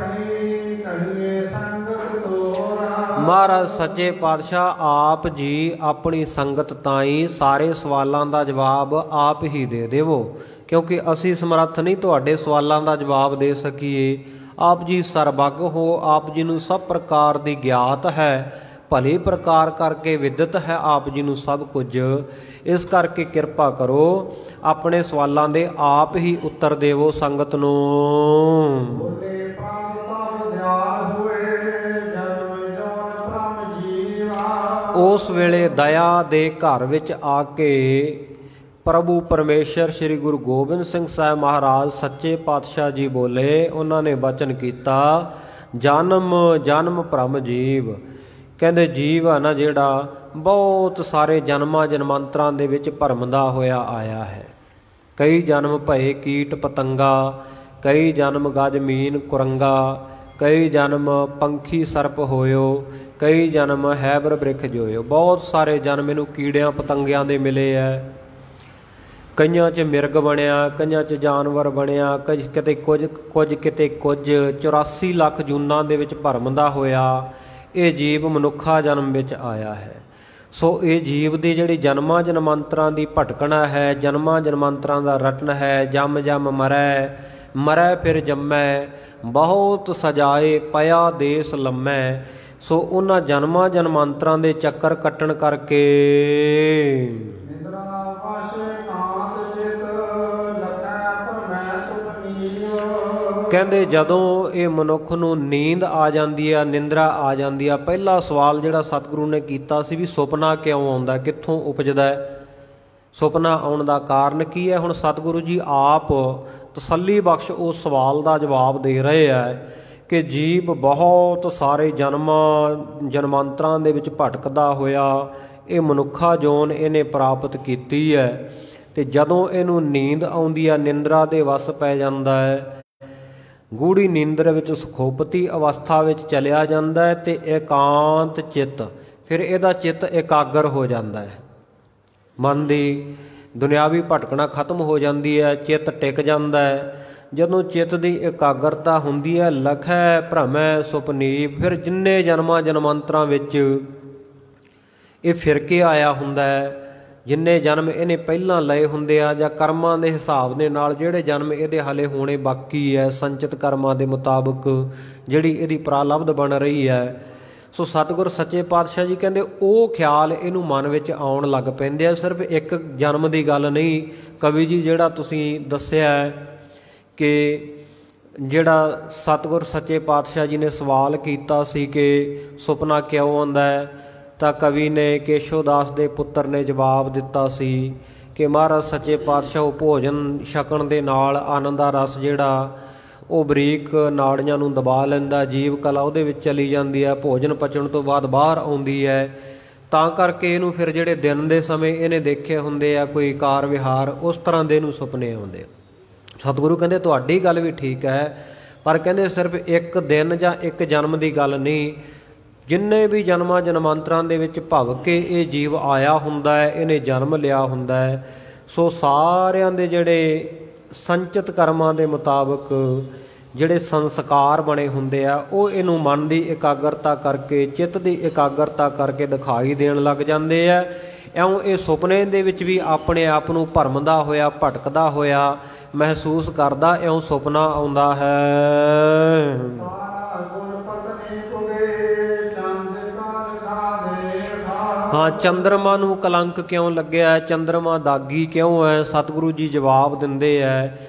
ਮਹਾਰਾਜ ਸੱਚੇ ਪਾਤਸ਼ਾਹ ਆਪ ਜੀ ਆਪਣੀ ਸੰਗਤ ਤਾਈਂ ਸਾਰੇ ਸਵਾਲਾਂ ਦਾ ਜਵਾਬ ਆਪ ਹੀ ਦੇ ਦੇਵੋ, ਕਿਉਂਕਿ ਅਸੀਂ ਸਮਰੱਥ ਨਹੀਂ ਤੁਹਾਡੇ ਸਵਾਲਾਂ ਦਾ ਜਵਾਬ ਦੇ ਸਕੀਏ। ਆਪ ਜੀ ਸਰਬੱਗ ਹੋ, ਆਪ ਜੀ ਨੂੰ ਸਭ ਪ੍ਰਕਾਰ ਦੀ ਗਿਆਤ ਹੈ, ਭਲੇ ਪ੍ਰਕਾਰ ਕਰਕੇ ਵਿਦਿਤ ਹੈ ਆਪ ਜੀ ਨੂੰ ਸਭ ਕੁਝ। ਇਸ ਕਰਕੇ ਕਿਰਪਾ ਕਰੋ ਆਪਣੇ ਸਵਾਲਾਂ ਦੇ ਆਪ ਹੀ ਉੱਤਰ ਦੇਵੋ ਸੰਗਤ ਨੂੰ। ਉਸ ਵੇਲੇ ਦਇਆ ਦੇ ਘਰ ਵਿੱਚ ਆ ਕੇ ਪ੍ਰਭੂ ਪਰਮੇਸ਼ਰ ਸ੍ਰੀ ਗੁਰੂ ਗੋਬਿੰਦ ਸਿੰਘ ਸਾਹਿਬ ਮਹਾਰਾਜ ਸੱਚੇ ਪਾਤਸ਼ਾਹ ਜੀ ਬੋਲੇ। ਉਹਨਾਂ ਨੇ ਬਚਨ ਕੀਤਾ, ਜਨਮ ਜਨਮ ਭ੍ਰਮ ਜੀਵ। ਕਹਿੰਦੇ ਜੀਵ ਆ ਨਾ ਜਿਹੜਾ ਬਹੁਤ ਸਾਰੇ ਜਨਮਾਂ ਜਨਮਾਂਤਰਾਂ ਦੇ ਵਿੱਚ ਭਰਮਦਾ ਹੋਇਆ ਆਇਆ ਹੈ। ਕਈ ਜਨਮ ਭਏ ਕੀਟ ਪਤੰਗਾ, ਕਈ ਜਨਮ ਗਜ ਮੀਨ ਕੁਰੰਗਾ, ਕਈ ਜਨਮ ਪੰਖੀ ਸਰਪ ਹੋਇਓ, ਕਈ ਜਨਮ ਹੈਬਰ ਬ੍ਰਿਖ ਜੋਇਓ। ਬਹੁਤ ਸਾਰੇ ਜਨਮ ਇਹਨੂੰ ਕੀੜਿਆਂ ਪਤੰਗਿਆਂ ਦੇ ਮਿਲੇ ਐ। ਕਈਆਂ 'ਚ ਮਿਰਗ ਬਣਿਆ, ਕਈਆਂ 'ਚ ਜਾਨਵਰ ਬਣਿਆ, ਕਿਤੇ ਕੁਝ ਕਿਤੇ ਕੁਝ। 84 ਲੱਖ ਜੂਨਾਂ ਦੇ ਵਿੱਚ ਭਰਮਦਾ ਹੋਇਆ ਇਹ ਜੀਵ ਮਨੁੱਖਾ ਜਨਮ ਵਿੱਚ ਆਇਆ ਹੈ। ਸੋ ਇਹ ਜੀਵ ਦੀ ਜਿਹੜੀ ਜਨਮਾਂ ਜਨਮਾਂਤਰਾਂ ਦੀ ਭਟਕਣਾ ਹੈ, ਜਨਮਾਂ ਜਨਮਾਂਤਰਾਂ ਦਾ ਰਟਨ ਹੈ। ਜਮ ਜਮ ਮਰੈ, ਮਰੈ ਫਿਰ ਜੰਮੈ, ਬਹੁਤ ਸਜਾਏ ਪਿਆ ਦੇਸ ਲੰਮੈ। ਸੋ ਉਹਨਾਂ ਜਨਮਾਂ ਜਨਮਾਂਤਰਾਂ ਦੇ ਚੱਕਰ ਕੱਟਣ ਕਰਕੇ ਕਹਿੰਦੇ ਜਦੋਂ ਇਹ ਮਨੁੱਖ ਨੂੰ ਨੀਂਦ ਆ ਜਾਂਦੀ ਆ, ਨਿੰਦਰਾ ਆ ਜਾਂਦੀ ਆ। ਪਹਿਲਾ ਸਵਾਲ ਜਿਹੜਾ ਸਤਿਗੁਰੂ ਨੇ ਕੀਤਾ ਸੀ ਵੀ ਸੁਪਨਾ ਕਿਉਂ ਆਉਂਦਾ, ਕਿੱਥੋਂ ਉਪਜਦਾ ਹੈ, ਸੁਪਨਾ ਆਉਣ ਦਾ ਕਾਰਨ ਕੀ ਹੈ। ਹੁਣ ਸਤਿਗੁਰੂ ਜੀ ਆਪ ਤਸੱਲੀ ਬਖਸ਼ ਉਸ ਸਵਾਲ ਦਾ ਜਵਾਬ ਦੇ ਰਹੇ ਆ ਕਿ ਜੀਵ ਬਹੁਤ ਸਾਰੇ ਜਨਮਾਂਤਰਾਂ ਦੇ ਵਿੱਚ ਭਟਕਦਾ ਹੋਇਆ ਇਹ ਮਨੁੱਖਾ ਜੋਨ ਇਹਨੇ ਪ੍ਰਾਪਤ ਕੀਤੀ ਹੈ। ਤੇ ਜਦੋਂ ਇਹਨੂੰ ਨੀਂਦ ਆਉਂਦੀ ਆ, ਨਿੰਦਰਾ ਦੇ ਵਸ ਪੈ ਜਾਂਦਾ ਹੈ, ਗੂੜੀ ਨੀਂਦਰ ਵਿੱਚ ਸੁਖੋਪਤੀ ਅਵਸਥਾ ਵਿੱਚ ਚਲਿਆ ਜਾਂਦਾ ਹੈ ਤੇ ਇਕਾਂਤ ਚਿੱਤ, ਫਿਰ ਇਹਦਾ ਚਿੱਤ ਇਕਾਗਰ ਹੋ ਜਾਂਦਾ ਹੈ। ਮਨ ਦੀ ਦੁਨਿਆਵੀ ਭਟਕਣਾ ਖਤਮ ਹੋ ਜਾਂਦੀ ਹੈ, ਚਿੱਤ ਟਿਕ ਜਾਂਦਾ ਹੈ। ਜਦੋਂ ਚਿੱਤ ਦੀ ਇਕਾਗਰਤਾ ਹੁੰਦੀ ਹੈ, ਲਖੈ ਭ੍ਰਮੈ ਸੁਪਨੀਪ। ਫਿਰ ਜਿੰਨੇ ਜਨਮਾਂ ਜਨਮਾਂਤਰਾਂ ਵਿੱਚ ਇਹ ਫਿਰ ਕੇ ਆਇਆ ਹੁੰਦਾ ਹੈ, ਜਿੰਨੇ ਜਨਮ ਇਹਨੇ ਪਹਿਲਾਂ ਲਏ ਹੁੰਦੇ ਆ ਜਾਂ ਕਰਮਾਂ ਦੇ ਹਿਸਾਬ ਦੇ ਨਾਲ ਜਿਹੜੇ ਜਨਮ ਇਹਦੇ ਹਾਲੇ ਹੋਣੇ ਬਾਕੀ ਹੈ, ਸੰਚਿਤ ਕਰਮਾਂ ਦੇ ਮੁਤਾਬਕ ਜਿਹੜੀ ਇਹਦੀ ਪ੍ਰਾਲਬਧ ਬਣ ਰਹੀ ਹੈ। ਸੋ ਸਤਿਗੁਰ ਸੱਚੇ ਪਾਤਸ਼ਾਹ ਜੀ ਕਹਿੰਦੇ ਉਹ ਖਿਆਲ ਇਹਨੂੰ ਮਨ ਵਿੱਚ ਆਉਣ ਲੱਗ ਪੈਂਦੇ ਆ। ਸਿਰਫ ਇੱਕ ਜਨਮ ਦੀ ਗੱਲ ਨਹੀਂ। ਕਵੀ ਜੀ ਜਿਹੜਾ ਤੁਸੀਂ ਦੱਸਿਆ ਕਿ ਜਿਹੜਾ ਸਤਿਗੁਰ ਸੱਚੇ ਪਾਤਸ਼ਾਹ ਜੀ ਨੇ ਸਵਾਲ ਕੀਤਾ ਸੀ ਕਿ ਸੁਪਨਾ ਕਿਉਂ ਆਉਂਦਾ ਹੈ, ਤਾਂ ਕਵੀ ਨੇ ਕੇਸ਼ੋ ਦਾਸ ਦੇ ਪੁੱਤਰ ਨੇ ਜਵਾਬ ਦਿੱਤਾ ਸੀ ਕਿ ਮਹਾਰਾਜ ਸੱਚੇ ਪਾਤਸ਼ਾਹ ਉਹ ਭੋਜਨ ਛਕਣ ਦੇ ਨਾਲ ਆਨੰਦ ਦਾ ਰਸ ਜਿਹੜਾ ਉਹ ਬਰੀਕ ਨਾੜੀਆਂ ਨੂੰ ਦਬਾ ਲੈਂਦਾ, ਜੀਵ ਕਲਾ ਉਹਦੇ ਵਿੱਚ ਚਲੀ ਜਾਂਦੀ ਹੈ, ਭੋਜਨ ਪਚਣ ਤੋਂ ਬਾਅਦ ਬਾਹਰ ਆਉਂਦੀ ਹੈ। ਤਾਂ ਕਰਕੇ ਇਹਨੂੰ ਫਿਰ ਜਿਹੜੇ ਦਿਨ ਦੇ ਸਮੇਂ ਇਹਨੇ ਦੇਖੇ ਹੁੰਦੇ ਆ ਕੋਈ ਕਾਰ ਵਿਹਾਰ, ਉਸ ਤਰ੍ਹਾਂ ਦੇ ਇਹਨੂੰ ਸੁਪਨੇ ਆਉਂਦੇ। ਸਤਿਗੁਰੂ ਕਹਿੰਦੇ ਤੁਹਾਡੀ ਗੱਲ ਵੀ ਠੀਕ ਹੈ, ਪਰ ਕਹਿੰਦੇ ਸਿਰਫ ਇੱਕ ਦਿਨ ਜਾਂ ਇੱਕ ਜਨਮ ਦੀ ਗੱਲ ਨਹੀਂ। ਜਿੰਨੇ ਵੀ ਜਨਮਾਂ ਜਨਮਾਂਤਰਾਂ ਦੇ ਵਿੱਚ ਭਵ ਕੇ ਇਹ ਜੀਵ ਆਇਆ ਹੁੰਦਾ ਹੈ, ਇਹਨੇ ਜਨਮ ਲਿਆ ਹੁੰਦਾ ਹੈ। ਸੋ ਸਾਰਿਆਂ ਦੇ ਜਿਹੜੇ ਸੰਚਿਤ ਕਰਮਾਂ ਦੇ ਮੁਤਾਬਕ ਜਿਹੜੇ ਸੰਸਕਾਰ ਬਣੇ ਹੁੰਦੇ ਆ ਉਹ ਇਹਨੂੰ ਮਨ ਦੀ ਇਕਾਗਰਤਾ ਕਰਕੇ, ਚਿੱਤ ਦੀ ਇਕਾਗਰਤਾ ਕਰਕੇ ਦਿਖਾਈ ਦੇਣ ਲੱਗ ਜਾਂਦੇ ਆ। ਇਉਂ ਇਹ ਸੁਪਨੇ ਦੇ ਵਿੱਚ ਵੀ ਆਪਣੇ ਆਪ ਨੂੰ ਭਰਮਦਾ ਹੋਇਆ, ਭਟਕਦਾ ਹੋਇਆ ਮਹਿਸੂਸ ਕਰਦਾ, ਇਉਂ ਸੁਪਨਾ ਆਉਂਦਾ ਹੈ। ਹਾਂ, ਚੰਦਰਮਾ ਨੂੰ ਕਲੰਕ ਕਿਉਂ ਲੱਗਿਆ, ਚੰਦਰਮਾ ਦਾਗੀ ਕਿਉਂ ਹੈ? ਸਤਿਗੁਰੂ ਜੀ ਜਵਾਬ ਦਿੰਦੇ ਹੈ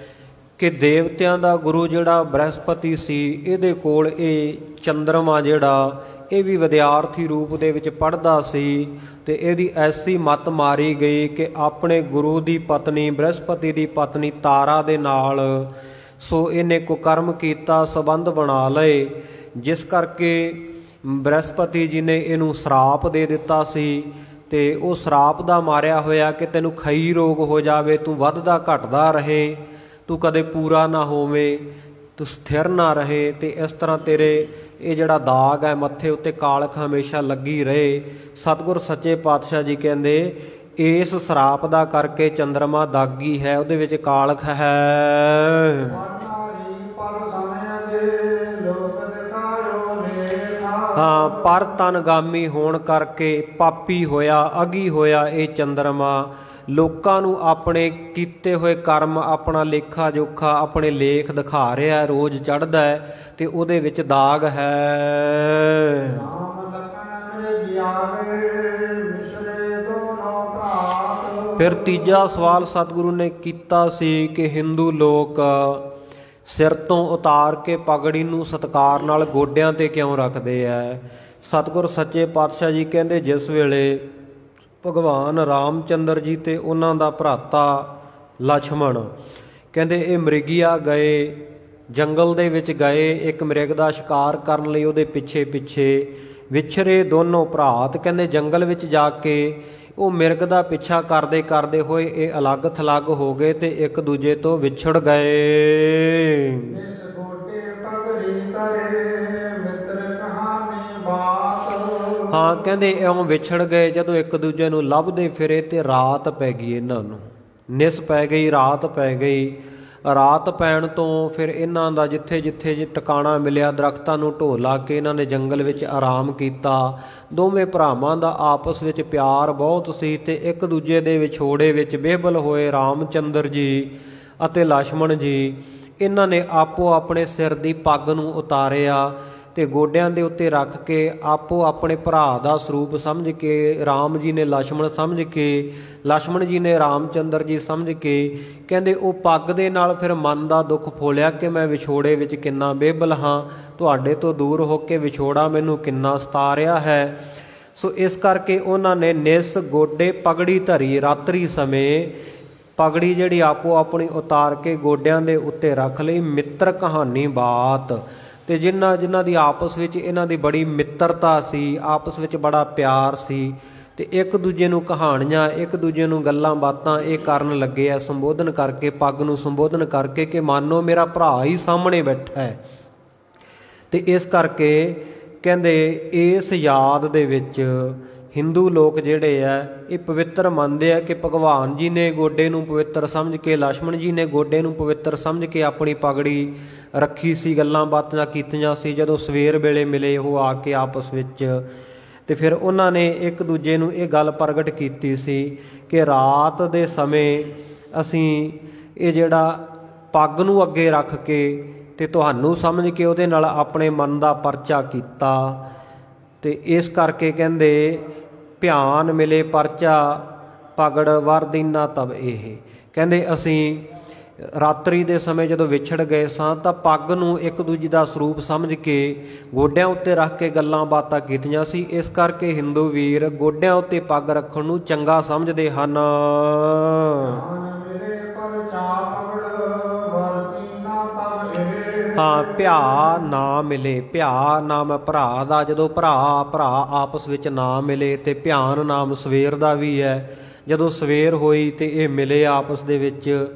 ਕਿ ਦੇਵਤਿਆਂ ਦਾ ਗੁਰੂ ਜਿਹੜਾ ਬ੍ਰਹਸਪਤੀ ਸੀ, ਇਹਦੇ ਕੋਲ ਇਹ ਚੰਦਰਮਾ ਜਿਹੜਾ ਇਹ ਵੀ ਵਿਦਿਆਰਥੀ ਰੂਪ ਦੇ ਵਿੱਚ ਪੜ੍ਹਦਾ ਸੀ ਤੇ ਇਹਦੀ ਐਸੀ ਮੱਤ ਮਾਰੀ ਗਈ ਕਿ ਆਪਣੇ ਗੁਰੂ ਦੀ ਪਤਨੀ ਬ੍ਰਹਸਪਤੀ ਦੀ ਪਤਨੀ ਤਾਰਾ ਦੇ ਨਾਲ ਸੋ ਇਹਨੇ ਕੁਕਰਮ ਕੀਤਾ, ਸੰਬੰਧ ਬਣਾ ਲਏ, ਜਿਸ ਕਰਕੇ ਬ੍ਰਹਸਪਤੀ ਜੀ ਨੇ ਇਹਨੂੰ ਸਰਾਪ ਦੇ ਦਿੱਤਾ ਸੀ ਤੇ ਉਹ ਸਰਾਪ ਦਾ ਮਾਰਿਆ ਹੋਇਆ ਕਿ ਤੈਨੂੰ ਖਈ ਰੋਗ ਹੋ ਜਾਵੇ, ਤੂੰ ਵੱਧਦਾ ਘਟਦਾ ਰਹੇ, ਤੂੰ ਕਦੇ ਪੂਰਾ ਨਾ ਹੋਵੇਂ, ਤੂੰ ਸਥਿਰ ਨਾ ਰਹੇ ਤੇ ਇਸ ਤਰ੍ਹਾਂ ਤੇਰੇ ਇਹ ਜਿਹੜਾ ਦਾਗ ਹੈ ਮੱਥੇ ਉੱਤੇ ਕਾਲਖ ਹਮੇਸ਼ਾ ਲੱਗੀ ਰਹੇ। ਸਤਿਗੁਰ ਸੱਚੇ ਪਾਤਸ਼ਾਹ ਜੀ ਕਹਿੰਦੇ ਇਸ ਸਰਾਪ ਦਾ ਕਰਕੇ ਚੰਦਰਮਾ ਦਾਗੀ ਹੈ, ਉਹਦੇ ਵਿੱਚ ਕਾਲਖ ਹੈ। ਹਾਂ, ਪਰ ਤਨਗਾਮੀ ਹੋਣ ਕਰਕੇ ਪਾਪੀ ਹੋਇਆ, ਅਗੀ ਹੋਇਆ ਇਹ ਚੰਦਰਮਾ, ਲੋਕਾਂ ਨੂੰ ਆਪਣੇ ਕੀਤੇ ਹੋਏ ਕਰਮ, ਆਪਣਾ ਲੇਖਾ ਜੋਖਾ, ਆਪਣੇ ਲੇਖ ਦਿਖਾ ਰਿਹਾ, ਰੋਜ਼ ਚੜ੍ਹਦਾ ਹੈ ਤੇ ਉਹਦੇ ਵਿੱਚ ਦਾਗ ਹੈ। ਫਿਰ ਤੀਜਾ ਸਵਾਲ ਸਤਿਗੁਰੂ ਨੇ ਕੀਤਾ ਸੀ ਕਿ ਹਿੰਦੂ ਲੋਕ ਸਿਰ ਤੋਂ ਉਤਾਰ ਕੇ ਪਗੜੀ ਨੂੰ ਸਤਿਕਾਰ ਨਾਲ ਗੋਡਿਆਂ ਤੇ ਕਿਉਂ ਰੱਖਦੇ ਐ? ਸਤਿਗੁਰ ਸੱਚੇ ਪਾਤਸ਼ਾਹ ਜੀ ਕਹਿੰਦੇ ਜਿਸ ਵੇਲੇ ਭਗਵਾਨ ਰਾਮ ਚੰਦਰ ਜੀ ਤੇ ਉਹਨਾਂ ਦਾ ਭਰਾਤਾ ਲਛਮਣ ਕਹਿੰਦੇ ਇਹ ਮ੍ਰਿਗੀਆ ਗਏ, ਜੰਗਲ ਦੇ ਵਿੱਚ ਗਏ, ਇੱਕ ਮ੍ਰਿਗ ਦਾ ਸ਼ਿਕਾਰ ਕਰਨ ਲਈ ਉਹਦੇ ਪਿੱਛੇ ਪਿੱਛੇ ਵਿਛਰੇ ਦੋਨੋਂ ਭਰਾਤ। ਕਹਿੰਦੇ ਜੰਗਲ ਵਿੱਚ ਜਾ ਕੇ ਉਹ ਮਿਰਗ ਦਾ ਪਿੱਛਾ ਕਰਦੇ ਕਰਦੇ ਹੋਏ ਇਹ ਅਲੱਗ ਥਲੱਗ ਹੋ ਗਏ ਤੇ ਇੱਕ ਦੂਜੇ ਤੋਂ ਵਿਛੜ ਗਏ। ਹਾਂ, ਕਹਿੰਦੇ ਇਉਂ ਵਿਛੜ ਗਏ ਜਦੋਂ ਇੱਕ ਦੂਜੇ ਨੂੰ ਲੱਭਦੇ ਫਿਰੇ ਤੇ ਰਾਤ ਪੈ ਗਈ, ਇਹਨਾਂ ਨੂੰ ਨਿਸ ਪੈ ਗਈ, ਰਾਤ ਪੈ ਗਈ। ਰਾਤ ਪੈਣ ਤੋਂ ਫਿਰ ਇਹਨਾਂ ਦਾ ਜਿੱਥੇ ਜਿੱਥੇ ਟਿਕਾਣਾ ਮਿਲਿਆ ਦਰਖਤਾਂ ਨੂੰ ਢੋ ਲਾ ਕੇ ਇਹਨਾਂ ਨੇ ਜੰਗਲ ਵਿੱਚ ਆਰਾਮ ਕੀਤਾ। ਦੋਵੇਂ ਭਰਾਵਾਂ ਦਾ ਆਪਸ ਵਿੱਚ ਪਿਆਰ ਬਹੁਤ ਸੀ ਤੇ ਇੱਕ ਦੂਜੇ ਦੇ ਵਿਛੋੜੇ ਵਿੱਚ ਬੇਬਲ ਹੋਏ ਰਾਮ ਚੰਦਰ ਜੀ ਅਤੇ ਲਛਮਣ ਜੀ ਇਹਨਾਂ ਨੇ ਆਪੋ ਆਪਣੇ ਸਿਰ ਦੀ ਪੱਗ ਨੂੰ ਉਤਾਰਿਆ ਤੇ ਗੋਡਿਆਂ ਦੇ ਉੱਤੇ ਰੱਖ ਕੇ ਆਪੋ ਆਪਣੇ ਭਰਾ ਦਾ ਸਰੂਪ ਸਮਝ ਕੇ, ਰਾਮ ਜੀ ਨੇ ਲਛਮਣ ਸਮਝ ਕੇ, ਲਛਮਣ ਜੀ ਨੇ ਰਾਮ ਚੰਦਰ ਜੀ ਸਮਝ ਕੇ ਕਹਿੰਦੇ ਉਹ ਪੱਗ ਦੇ ਨਾਲ ਫਿਰ ਮਨ ਦਾ ਦੁੱਖ ਫੋਲਿਆ ਕਿ ਮੈਂ ਵਿਛੋੜੇ ਵਿੱਚ ਕਿੰਨਾ ਬੇਬਲ ਹਾਂ, ਤੁਹਾਡੇ ਤੋਂ ਦੂਰ ਹੋ ਕੇ ਵਿਛੋੜਾ ਮੈਨੂੰ ਕਿੰਨਾ ਸਤਾ ਰਿਹਾ ਹੈ। ਸੋ ਇਸ ਕਰਕੇ ਉਹਨਾਂ ਨੇ ਨਿਸ ਗੋਡੇ ਪਗੜੀ ਧਰੀ, ਰਾਤਰੀ ਸਮੇਂ ਪਗੜੀ ਜਿਹੜੀ ਆਪੋ ਆਪਣੀ ਉਤਾਰ ਕੇ ਗੋਡਿਆਂ ਦੇ ਉੱਤੇ ਰੱਖ ਲਈ। ਮਿੱਤਰ ਕਹਾਣੀ ਬਾਤ, ਤੇ ਜਿਨ੍ਹਾਂ ਦੀ ਆਪਸ ਵਿੱਚ ਇਹਨਾਂ ਦੀ ਬੜੀ ਮਿੱਤਰਤਾ ਸੀ, ਆਪਸ ਵਿੱਚ ਬੜਾ ਪਿਆਰ ਸੀ ਤੇ ਇੱਕ ਦੂਜੇ ਨੂੰ ਕਹਾਣੀਆਂ, ਇੱਕ ਦੂਜੇ ਨੂੰ ਗੱਲਾਂ ਬਾਤਾਂ ਇਹ ਕਰਨ ਲੱਗੇ ਆ, ਸੰਬੋਧਨ ਕਰਕੇ, ਪੱਗ ਨੂੰ ਸੰਬੋਧਨ ਕਰਕੇ ਕਿ ਮਾਨੋ ਮੇਰਾ ਭਰਾ ਹੀ ਸਾਹਮਣੇ ਬੈਠਾ ਹੈ। ਤੇ ਇਸ ਕਰਕੇ ਕਹਿੰਦੇ ਇਸ ਯਾਦ ਦੇ ਵਿੱਚ ਹਿੰਦੂ ਲੋਕ ਜਿਹੜੇ ਆ ਇਹ ਪਵਿੱਤਰ ਮੰਨਦੇ ਆ ਕਿ ਭਗਵਾਨ ਜੀ ਨੇ ਗੋਡੇ ਨੂੰ ਪਵਿੱਤਰ ਸਮਝ ਕੇ, ਲਛਮਣ ਜੀ ਨੇ ਗੋਡੇ ਨੂੰ ਪਵਿੱਤਰ ਸਮਝ ਕੇ ਆਪਣੀ ਪਗੜੀ ਰੱਖੀ ਸੀ, ਗੱਲਾਂ ਬਾਤਾਂ ਕੀਤੀਆਂ ਸੀ। ਜਦੋਂ ਸਵੇਰ ਵੇਲੇ ਮਿਲੇ ਉਹ ਆ ਕੇ ਆਪਸ ਵਿੱਚ ਤੇ ਫਿਰ ਉਹਨਾਂ ਨੇ ਇੱਕ ਦੂਜੇ ਨੂੰ ਇਹ ਗੱਲ ਪ੍ਰਗਟ ਕੀਤੀ ਸੀ ਕਿ ਰਾਤ ਦੇ ਸਮੇਂ ਅਸੀਂ ਇਹ ਜਿਹੜਾ ਪੱਗ ਨੂੰ ਅੱਗੇ ਰੱਖ ਕੇ ਤੇ ਤੁਹਾਨੂੰ ਸਮਝ ਕੇ ਉਹਦੇ ਨਾਲ ਆਪਣੇ ਮਨ ਦਾ ਪਰਚਾ ਕੀਤਾ ਤੇ ਇਸ ਕਰਕੇ ਕਹਿੰਦੇ ਧਿਆਨ ਮਿਲੇ ਪਰਚਾ ਪਗੜ ਵਰਦੀਨਾ ਤਬ ਇਹ। ਕਹਿੰਦੇ ਅਸੀਂ ਰਾਤਰੀ ਦੇ ਸਮੇਂ ਜਦੋਂ ਵਿਛੜ ਗਏ ਸਾਂ ਤਾਂ ਪੱਗ ਨੂੰ ਇੱਕ ਦੂਜੇ ਦਾ ਸਰੂਪ ਸਮਝ ਕੇ ਗੋਡਿਆਂ ਉੱਤੇ ਰੱਖ ਕੇ ਗੱਲਾਂ ਬਾਤਾਂ ਕੀਤੀਆਂ ਸੀ। ਇਸ ਕਰਕੇ ਹਿੰਦੂ ਵੀਰ ਗੋਡਿਆਂ ਉੱਤੇ ਪੱਗ ਰੱਖਣ ਨੂੰ ਚੰਗਾ ਸਮਝਦੇ ਹਨ। ਹਾਂ, ਭਿਆ ਨਾ ਮਿਲੇ, ਭਿਆ ਨਾਮ ਭਰਾ ਦਾ, ਜਦੋਂ ਭਰਾ ਆਪਸ ਵਿੱਚ ਨਾ ਮਿਲੇ ਤੇ ਧਿਆਨ ਨਾਮ ਸਵੇਰ ਦਾ ਵੀ ਹੈ। ਜਦੋਂ ਸਵੇਰ ਹੋਈ ਤੇ ਇਹ ਮਿਲੇ ਆਪਸ ਦੇ ਵਿੱਚ,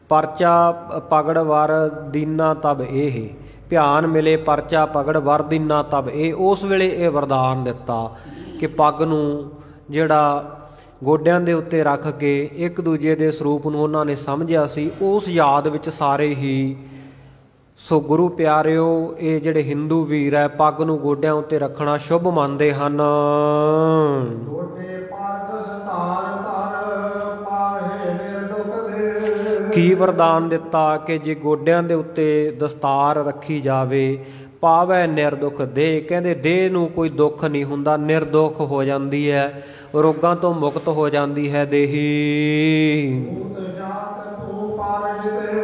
ਪਰਚਾ ਪਗੜ ਵਰ ਦੀਨਾ ਤਬ ਇਹ, ਧਿਆਨ ਮਿਲੇ ਪਰਚਾ ਪਗੜ ਵਰ ਦੀਨਾ ਤਬ ਇਹ। ਉਸ ਵੇਲੇ ਇਹ ਵਰਦਾਨ ਦਿੱਤਾ ਕਿ ਪੱਗ ਨੂੰ ਜਿਹੜਾ ਗੋਡਿਆਂ ਦੇ ਉੱਤੇ ਰੱਖ ਕੇ ਇੱਕ ਦੂਜੇ ਦੇ ਸਰੂਪ ਨੂੰ ਉਹਨਾਂ ਨੇ ਸਮਝਿਆ ਸੀ। ਉਸ ਯਾਦ ਵਿੱਚ ਸਾਰੇ ਹੀ ਸੋ ਗੁਰੂ ਪਿਆਰਿਓ ਇਹ ਜਿਹੜੇ ਹਿੰਦੂ ਵੀਰ ਹੈ ਪੱਗ ਨੂੰ ਗੋਡਿਆਂ ਉੱਤੇ ਰੱਖਣਾ ਸ਼ੁਭ ਮੰਨਦੇ ਹਨ। ਕੀ ਵਰਦਾਨ ਦਿੱਤਾ ਕਿ ਜੇ ਗੋਡਿਆਂ ਦੇ ਉੱਤੇ ਦਸਤਾਰ ਰੱਖੀ ਜਾਵੇ ਪਾਵੈ ਨਿਰਦੁਖ ਦੇਹ। ਕਹਿੰਦੇ ਦੇਹ ਨੂੰ ਕੋਈ ਦੁੱਖ ਨਹੀਂ ਹੁੰਦਾ, ਨਿਰਦੁਖ ਹੋ ਜਾਂਦੀ ਹੈ। ਰੋਗਾਂ ਤੋਂ ਮੁਕਤ ਹੋ ਜਾਂਦੀ ਹੈ ਦੇਹੀ। ਭੂਤ ਜਾਤ ਭੂ ਪਾਰਜਿਤੇ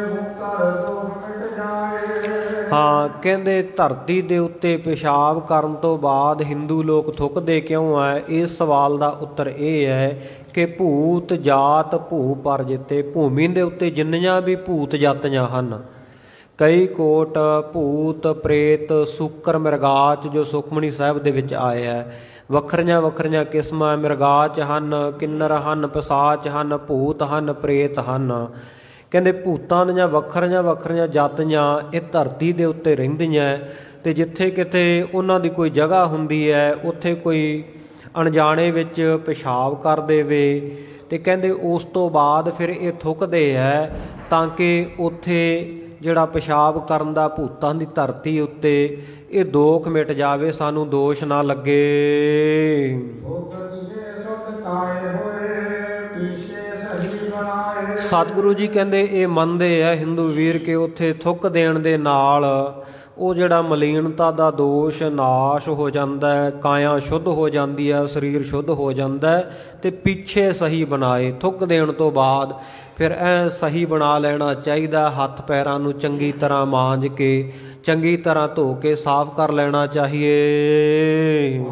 ਮੁਕਤਰ ਦੁਖ ਮਿਟ ਜਾਏ। ਹਾਂ, ਕਹਿੰਦੇ ਧਰਤੀ ਦੇ ਉੱਤੇ ਪਿਸ਼ਾਬ ਕਰਨ ਤੋਂ ਬਾਅਦ ਹਿੰਦੂ ਲੋਕ ਥੁੱਕਦੇ ਕਿਉਂ ਹੈ? ਇਸ ਸਵਾਲ ਦਾ ਉੱਤਰ ਇਹ ਹੈ ਕਿ ਭੂਤ ਜਾਤ ਭੂ ਪਰਜਿਤੇ, ਭੂਮੀ ਦੇ ਉੱਤੇ ਜਿੰਨੀਆਂ ਵੀ ਭੂਤ ਜਾਤੀਆਂ ਹਨ, ਕਈ ਕੋਟ ਭੂਤ ਪ੍ਰੇਤ ਸੂਕਰ ਮਿਰਗਾਚ ਜੋ ਸੁਖਮਨੀ ਸਾਹਿਬ ਦੇ ਵਿੱਚ ਆਏ ਹੈ, ਵੱਖਰੀਆਂ ਵੱਖਰੀਆਂ ਕਿਸਮਾਂ ਮਿਰਗਾਚ ਹਨ, ਕਿੰਨਰ ਹਨ, ਪਿਸਾਚ ਹਨ, ਭੂਤ ਹਨ, ਪ੍ਰੇਤ ਹਨ। ਕਹਿੰਦੇ ਭੂਤਾਂ ਦੀਆਂ ਵੱਖਰੀਆਂ ਵੱਖਰੀਆਂ ਜਾਤੀਆਂ ਇਹ ਧਰਤੀ ਦੇ ਉੱਤੇ ਰਹਿੰਦੀਆਂ, ਅਤੇ ਜਿੱਥੇ ਕਿਤੇ ਉਹਨਾਂ ਦੀ ਕੋਈ ਜਗ੍ਹਾ ਹੁੰਦੀ ਹੈ ਉੱਥੇ ਕੋਈ ਅਣਜਾਣੇ ਵਿੱਚ ਪਿਸ਼ਾਬ ਕਰ ਦੇਵੇ, ਅਤੇ ਕਹਿੰਦੇ ਉਸ ਤੋਂ ਬਾਅਦ ਫਿਰ ਇਹ ਥੁੱਕਦੇ ਹੈ ਤਾਂ ਕਿ ਉੱਥੇ ਜਿਹੜਾ ਪਿਸ਼ਾਬ ਕਰਨ ਦਾ ਭੂਤਾਂ ਦੀ ਧਰਤੀ ਉੱਤੇ ਇਹ ਦੋਖ ਮਿਟ ਜਾਵੇ, ਸਾਨੂੰ ਦੋਸ਼ ਨਾ ਲੱਗੇ। ਸਤਿਗੁਰੂ ਜੀ ਕਹਿੰਦੇ ਇਹ ਮੰਨਦੇ ਆ ਹਿੰਦੂ ਵੀਰ ਕਿ ਉੱਥੇ ਥੁੱਕ ਦੇਣ ਦੇ ਨਾਲ ਉਹ ਜਿਹੜਾ ਮਲੀਨਤਾ ਦਾ ਦੋਸ਼ ਨਾਸ਼ ਹੋ ਜਾਂਦਾ ਹੈ, ਕਾਇਆ ਸ਼ੁੱਧ ਹੋ ਜਾਂਦੀ ਹੈ, ਸਰੀਰ ਸ਼ੁੱਧ ਹੋ ਜਾਂਦਾ ਹੈ, ਅਤੇ ਪਿੱਛੇ ਸਹੀ ਬਣਾਏ। ਥੁੱਕ ਦੇਣ ਤੋਂ ਬਾਅਦ ਫਿਰ ਐ ਸਹੀ ਬਣਾ ਲੈਣਾ ਚਾਹੀਦਾ, ਹੱਥ ਪੈਰਾਂ ਨੂੰ ਚੰਗੀ ਤਰ੍ਹਾਂ ਮਾਂਜ ਕੇ ਚੰਗੀ ਤਰ੍ਹਾਂ ਧੋ ਕੇ ਸਾਫ਼ ਕਰ ਲੈਣਾ ਚਾਹੀਏ।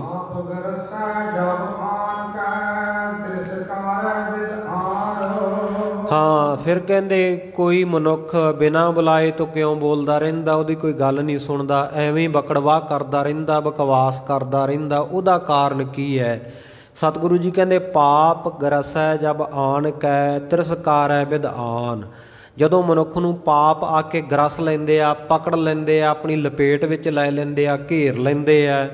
ਹਾਂ, ਫਿਰ ਕਹਿੰਦੇ ਕੋਈ ਮਨੁੱਖ ਬਿਨਾਂ ਬੁਲਾਏ ਤੋਂ ਕਿਉਂ ਬੋਲਦਾ ਰਹਿੰਦਾ, ਉਹਦੀ ਕੋਈ ਗੱਲ ਨਹੀਂ ਸੁਣਦਾ, ਐਵੇਂ ਹੀ ਬਕੜਵਾਹ ਕਰਦਾ ਰਹਿੰਦਾ, ਬਕਵਾਸ ਕਰਦਾ ਰਹਿੰਦਾ, ਉਹਦਾ ਕਾਰਨ ਕੀ ਹੈ? ਸਤਿਗੁਰੂ ਜੀ ਕਹਿੰਦੇ ਪਾਪ ਗਰਸੈ ਜਬ ਆਣ ਕੈ ਤਿਰਸਕਾਰੈ ਬਿਦ ਆਨ। ਜਦੋਂ ਮਨੁੱਖ ਨੂੰ ਪਾਪ ਆ ਕੇ ਗਰਸ ਲੈਂਦੇ ਆ, ਪਕੜ ਲੈਂਦੇ ਆ, ਆਪਣੀ ਲਪੇਟ ਵਿੱਚ ਲੈ ਲੈਂਦੇ ਆ, ਘੇਰ ਲੈਂਦੇ ਆ,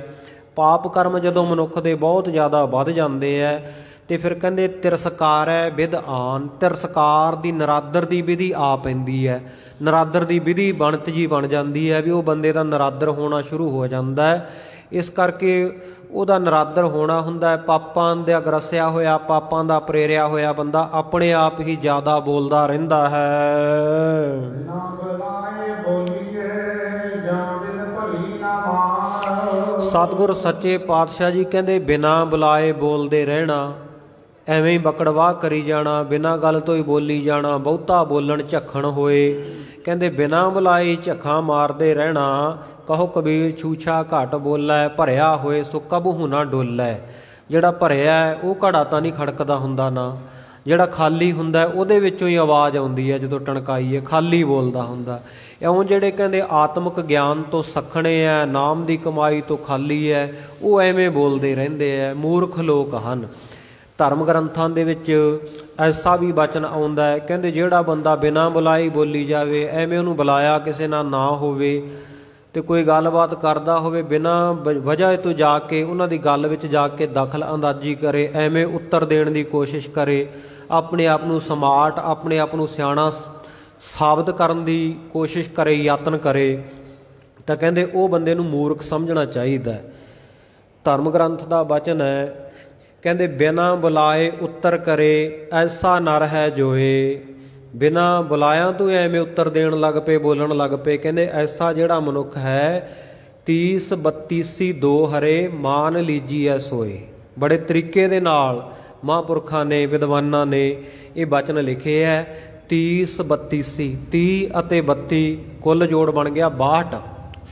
ਪਾਪ ਕਰਮ ਜਦੋਂ ਮਨੁੱਖ ਦੇ ਬਹੁਤ ਜ਼ਿਆਦਾ ਵੱਧ ਜਾਂਦੇ ਆ, ਅਤੇ ਫਿਰ ਕਹਿੰਦੇ ਤਿਰਸਕਾਰੈ ਬਿਦ ਆਨ। ਤਿਰਸਕਾਰ ਦੀ ਨਰਾਦਰ ਦੀ ਵਿਧੀ ਆ ਪੈਂਦੀ ਹੈ, ਨਰਾਦਰ ਦੀ ਵਿਧੀ ਬਣਤ ਜੀ ਬਣ ਜਾਂਦੀ ਹੈ ਵੀ ਉਹ ਬੰਦੇ ਦਾ ਨਰਾਦਰ ਹੋਣਾ ਸ਼ੁਰੂ ਹੋ ਜਾਂਦਾ ਹੈ। ਇਸ ਕਰਕੇ ਉਹਦਾ ਨਰਾਦਰ ਹੋਣਾ ਹੁੰਦਾ ਹੈ। ਪਾਪਾਂ ਦਾ ਗਰਸਿਆ ਹੋਇਆ, ਪਾਪਾਂ ਦਾ ਪ੍ਰੇਰਿਆ ਹੋਇਆ ਬੰਦਾ ਆਪਣੇ ਆਪ ਹੀ ਜ਼ਿਆਦਾ ਬੋਲਦਾ ਰਹਿੰਦਾ ਹੈ। ਸਤਿਗੁਰ ਸੱਚੇ ਪਾਤਸ਼ਾਹ ਜੀ ਕਹਿੰਦੇ ਬਿਨਾਂ ਬੁਲਾਏ ਬੋਲਦੇ ਰਹਿਣਾ, ਐਵੇਂ ਹੀ ਬਕੜਵਾਹ ਕਰੀ ਜਾਣਾ, ਬਿਨਾਂ ਗੱਲ ਤੋਂ ਹੀ ਬੋਲੀ ਜਾਣਾ, ਬਹੁਤਾ ਬੋਲਣ ਝੱਖਣ ਹੋਏ। ਕਹਿੰਦੇ ਬਿਨਾਂ ਬੁਲਾਏ ਝੱਖਾਂ ਮਾਰਦੇ ਰਹਿਣਾ। ਕਹੋ ਕਬੀਰ ਛੂਛਾ ਘੱਟ ਬੋਲੈ, ਭਰਿਆ ਹੋਏ ਸੋ ਕਬਹੂ ਨਾ ਡੋਲੈ। ਜਿਹੜਾ ਭਰਿਆ ਉਹ ਘੜਾ ਤਾਂ ਨਹੀਂ ਖੜਕਦਾ ਹੁੰਦਾ ਨਾ, ਜਿਹੜਾ ਖਾਲੀ ਹੁੰਦਾ ਉਹਦੇ ਵਿੱਚੋਂ ਹੀ ਆਵਾਜ਼ ਆਉਂਦੀ ਹੈ ਜਦੋਂ ਟਣਕਾਈ ਹੈ, ਖਾਲੀ ਬੋਲਦਾ ਹੁੰਦਾ। ਇਉਂ ਜਿਹੜੇ ਕਹਿੰਦੇ ਆਤਮਿਕ ਗਿਆਨ ਤੋਂ ਸੱਖਣੇ ਹੈ, ਨਾਮ ਦੀ ਕਮਾਈ ਤੋਂ ਖਾਲੀ ਹੈ, ਉਹ ਐਵੇਂ ਬੋਲਦੇ ਰਹਿੰਦੇ ਹੈ, ਮੂਰਖ ਲੋਕ ਹਨ। ਧਰਮ ਗ੍ਰੰਥਾਂ ਦੇ ਵਿੱਚ ਐਸਾ ਵੀ ਬਚਨ ਆਉਂਦਾ ਹੈ, ਕਹਿੰਦੇ ਜਿਹੜਾ ਬੰਦਾ ਬਿਨਾਂ ਬੁਲਾਏ ਬੋਲੀ ਜਾਵੇ, ਐਵੇਂ ਉਹਨੂੰ ਬੁਲਾਇਆ ਕਿਸੇ ਨਾਲ ਨਾ ਹੋਵੇ ਅਤੇ ਕੋਈ ਗੱਲਬਾਤ ਕਰਦਾ ਹੋਵੇ, ਬਿਨਾਂ ਵਜ੍ਹਾ ਤੋਂ ਜਾ ਕੇ ਉਹਨਾਂ ਦੀ ਗੱਲ ਵਿੱਚ ਜਾ ਕੇ ਦਖਲ ਅੰਦਾਜ਼ੀ ਕਰੇ, ਐਵੇਂ ਉੱਤਰ ਦੇਣ ਦੀ ਕੋਸ਼ਿਸ਼ ਕਰੇ, ਆਪਣੇ ਆਪ ਨੂੰ ਸਮਾਰਟ, ਆਪਣੇ ਆਪ ਨੂੰ ਸਿਆਣਾ ਸਾਬਤ ਕਰਨ ਦੀ ਕੋਸ਼ਿਸ਼ ਕਰੇ, ਯਤਨ ਕਰੇ, ਤਾਂ ਕਹਿੰਦੇ ਉਹ ਬੰਦੇ ਨੂੰ ਮੂਰਖ ਸਮਝਣਾ ਚਾਹੀਦਾ। ਧਰਮ ਗ੍ਰੰਥ ਦਾ ਬਚਨ ਹੈ, ਕਹਿੰਦੇ ਬਿਨਾਂ ਬੁਲਾਏ ਉੱਤਰ ਕਰੇ ਐਸਾ ਨਰ ਹੈ ਜੋਏ। ਬਿਨਾਂ ਬੁਲਾਇਆਂ ਤੋਂ ਐਵੇਂ ਉੱਤਰ ਦੇਣ ਲੱਗ ਪਏ, ਬੋਲਣ ਲੱਗ ਪਏ। ਕਹਿੰਦੇ ਐਸਾ ਜਿਹੜਾ ਮਨੁੱਖ ਹੈ 30 32 ਦੋ ਹਰੇ ਮਾਨ ਲੀਜੀਐ ਸੋਏ। ਬੜੇ ਤਰੀਕੇ ਦੇ ਨਾਲ ਮਹਾਂਪੁਰਖਾਂ ਨੇ, ਵਿਦਵਾਨਾਂ ਨੇ ਇਹ ਬਚਨ ਲਿਖੇ ਹੈ। 30 32 30 ਅਤੇ 32 ਕੁੱਲ ਜੋੜ ਬਣ ਗਿਆ 62,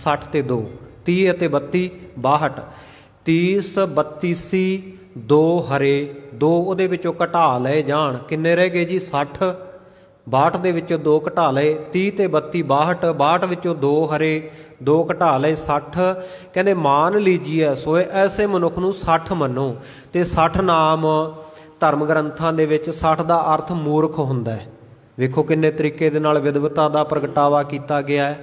60 ਤੇ 2, 30 ਅਤੇ 32 62। 30 32 ਦੋ ਹਰੇ, ਦੋ ਉਹਦੇ ਵਿੱਚੋਂ ਘਟਾ ਲਏ ਜਾਣ, ਕਿੰਨੇ ਰਹਿ ਗਏ ਜੀ 60। 62 ਦੇ ਵਿੱਚੋਂ 2 ਘਟਾ ਲਏ, 30 ਤੇ 32 62। 62 ਵਿੱਚੋਂ 2 ਹਰੇ, 2 ਘਟਾ ਲਏ 60। ਕਹਿੰਦੇ ਮਾਨ ਲੀਜੀਐ ਸੋਏ, ਐਸੇ ਮਨੁੱਖ ਨੂੰ 60 ਮੰਨੋ। ਅਤੇ 60 ਨਾਮ ਧਰਮ ਗ੍ਰੰਥਾਂ ਦੇ ਵਿੱਚ 60 ਦਾ ਅਰਥ ਮੂਰਖ ਹੁੰਦਾ ਹੈ। ਵੇਖੋ ਕਿੰਨੇ ਤਰੀਕੇ ਦੇ ਨਾਲ ਵਿਦਵਤਾ ਦਾ ਪ੍ਰਗਟਾਵਾ ਕੀਤਾ ਗਿਆ ਹੈ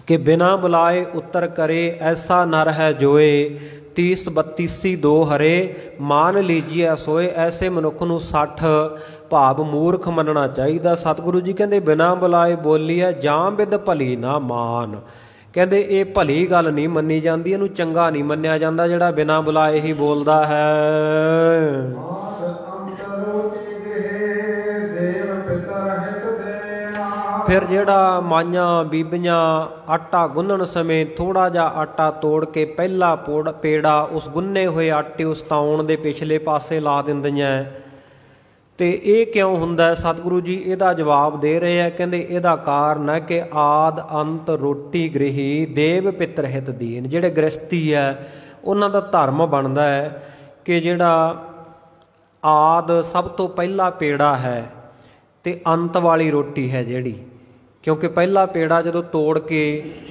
ਕਿ ਬਿਨਾਂ ਬੁਲਾਏ ਉੱਤਰ ਕਰੇ ਐਸਾ ਨਰ ਹੈ ਜੋਏ। 30 32 ਦੋ ਹਰੇ ਮਾਨ ਲੀਜੀਐ ਸੋਏ। ਐਸੇ ਮਨੁੱਖ ਨੂੰ 60 ਭਾਵ ਮੂਰਖ ਮੰਨਣਾ ਚਾਹੀਦਾ। ਸਤਿਗੁਰੂ ਜੀ ਕਹਿੰਦੇ ਬਿਨਾਂ ਬੁਲਾਏ ਬੋਲੀ ਹੈ ਜਾਂ ਬਿਦ ਭਲੀ ਨਾ ਮਾਨ। ਕਹਿੰਦੇ ਇਹ ਭਲੀ ਗੱਲ ਨਹੀਂ ਮੰਨੀ ਜਾਂਦੀ, ਇਹਨੂੰ ਚੰਗਾ ਨਹੀਂ ਮੰਨਿਆ ਜਾਂਦਾ ਜਿਹੜਾ ਬਿਨਾਂ ਬੁਲਾਏ ਹੀ ਬੋਲਦਾ ਹੈ। ਫਿਰ ਜਿਹੜਾ ਮਾਈਆਂ ਬੀਬੀਆਂ ਆਟਾ ਗੁੰਨਣ ਸਮੇਂ ਥੋੜ੍ਹਾ ਜਿਹਾ ਆਟਾ ਤੋੜ ਕੇ ਪਹਿਲਾ ਪੇੜਾ ਉਸ ਗੁੰਨੇ ਹੋਏ ਆਟੇ ਉਸ ਤਾਉਣ ਦੇ ਪਿਛਲੇ ਪਾਸੇ ਲਾ ਦਿੰਦੀਆਂ। ਤੇ ਇਹ ਕਿਉਂ ਹੁੰਦਾ? ਸਤਿਗੁਰੂ ਜੀ ਇਹਦਾ ਜਵਾਬ ਦੇ ਰਹੇ ਆ। ਕਹਿੰਦੇ ਇਹਦਾ ਕਾਰਨ ਹੈ ਕਿ ਆਦ ਅੰਤ ਰੋਟੀ ਗ੍ਰਹੀ ਦੇਵ ਪਿਤਰ ਹਿਤ ਦੀਨ। ਜਿਹੜੇ ਗ੍ਰਸਤੀ ਹੈ ਉਹਨਾਂ ਦਾ ਧਰਮ ਬਣਦਾ ਹੈ ਕਿ ਜਿਹੜਾ ਆਦ ਸਭ ਤੋਂ ਪਹਿਲਾ ਪੇੜਾ ਹੈ ਤੇ ਅੰਤ ਵਾਲੀ ਰੋਟੀ ਹੈ ਜਿਹੜੀ, ਕਿਉਂਕਿ ਪਹਿਲਾ ਪੇੜਾ ਜਦੋਂ ਤੋੜ ਕੇ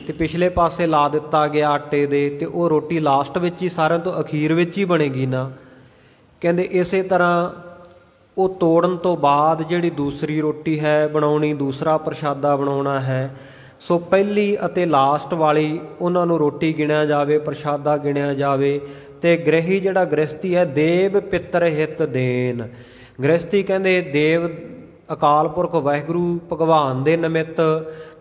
ਤੇ ਪਿਛਲੇ ਪਾਸੇ ਲਾ ਦਿੱਤਾ ਗਿਆ ਆਟੇ ਦੇ, ਤੇ ਉਹ ਰੋਟੀ ਲਾਸਟ ਵਿੱਚ ਹੀ ਸਾਰਿਆਂ ਤੋਂ ਅਖੀਰ ਵਿੱਚ ਹੀ ਬਣੇਗੀ ਨਾ। ਕਹਿੰਦੇ ਇਸੇ ਤਰ੍ਹਾਂ ਉਹ ਤੋੜਨ ਤੋਂ ਬਾਅਦ ਜਿਹੜੀ ਦੂਸਰੀ ਰੋਟੀ ਹੈ ਬਣਾਉਣੀ, ਦੂਸਰਾ ਪ੍ਰਸ਼ਾਦਾ ਬਣਾਉਣਾ ਹੈ, ਸੋ ਪਹਿਲੀ ਅਤੇ ਲਾਸਟ ਵਾਲੀ ਉਹਨਾਂ ਨੂੰ ਰੋਟੀ ਗਿਣਿਆ ਜਾਵੇ, ਪ੍ਰਸ਼ਾਦਾ ਗਿਣਿਆ ਜਾਵੇ। ਤੇ ਗ੍ਰਹੀ ਜਿਹੜਾ ਗ੍ਰਸਤੀ ਹੈ ਦੇਵ ਪਿੱਤਰ ਹਿਤ ਦੇਨ। ਗ੍ਰਸਤੀ ਕਹਿੰਦੇ ਦੇਵ ਅਕਾਲ ਪੁਰਖ ਵਾਹਿਗੁਰੂ ਭਗਵਾਨ ਦੇ ਨਿਮਿਤ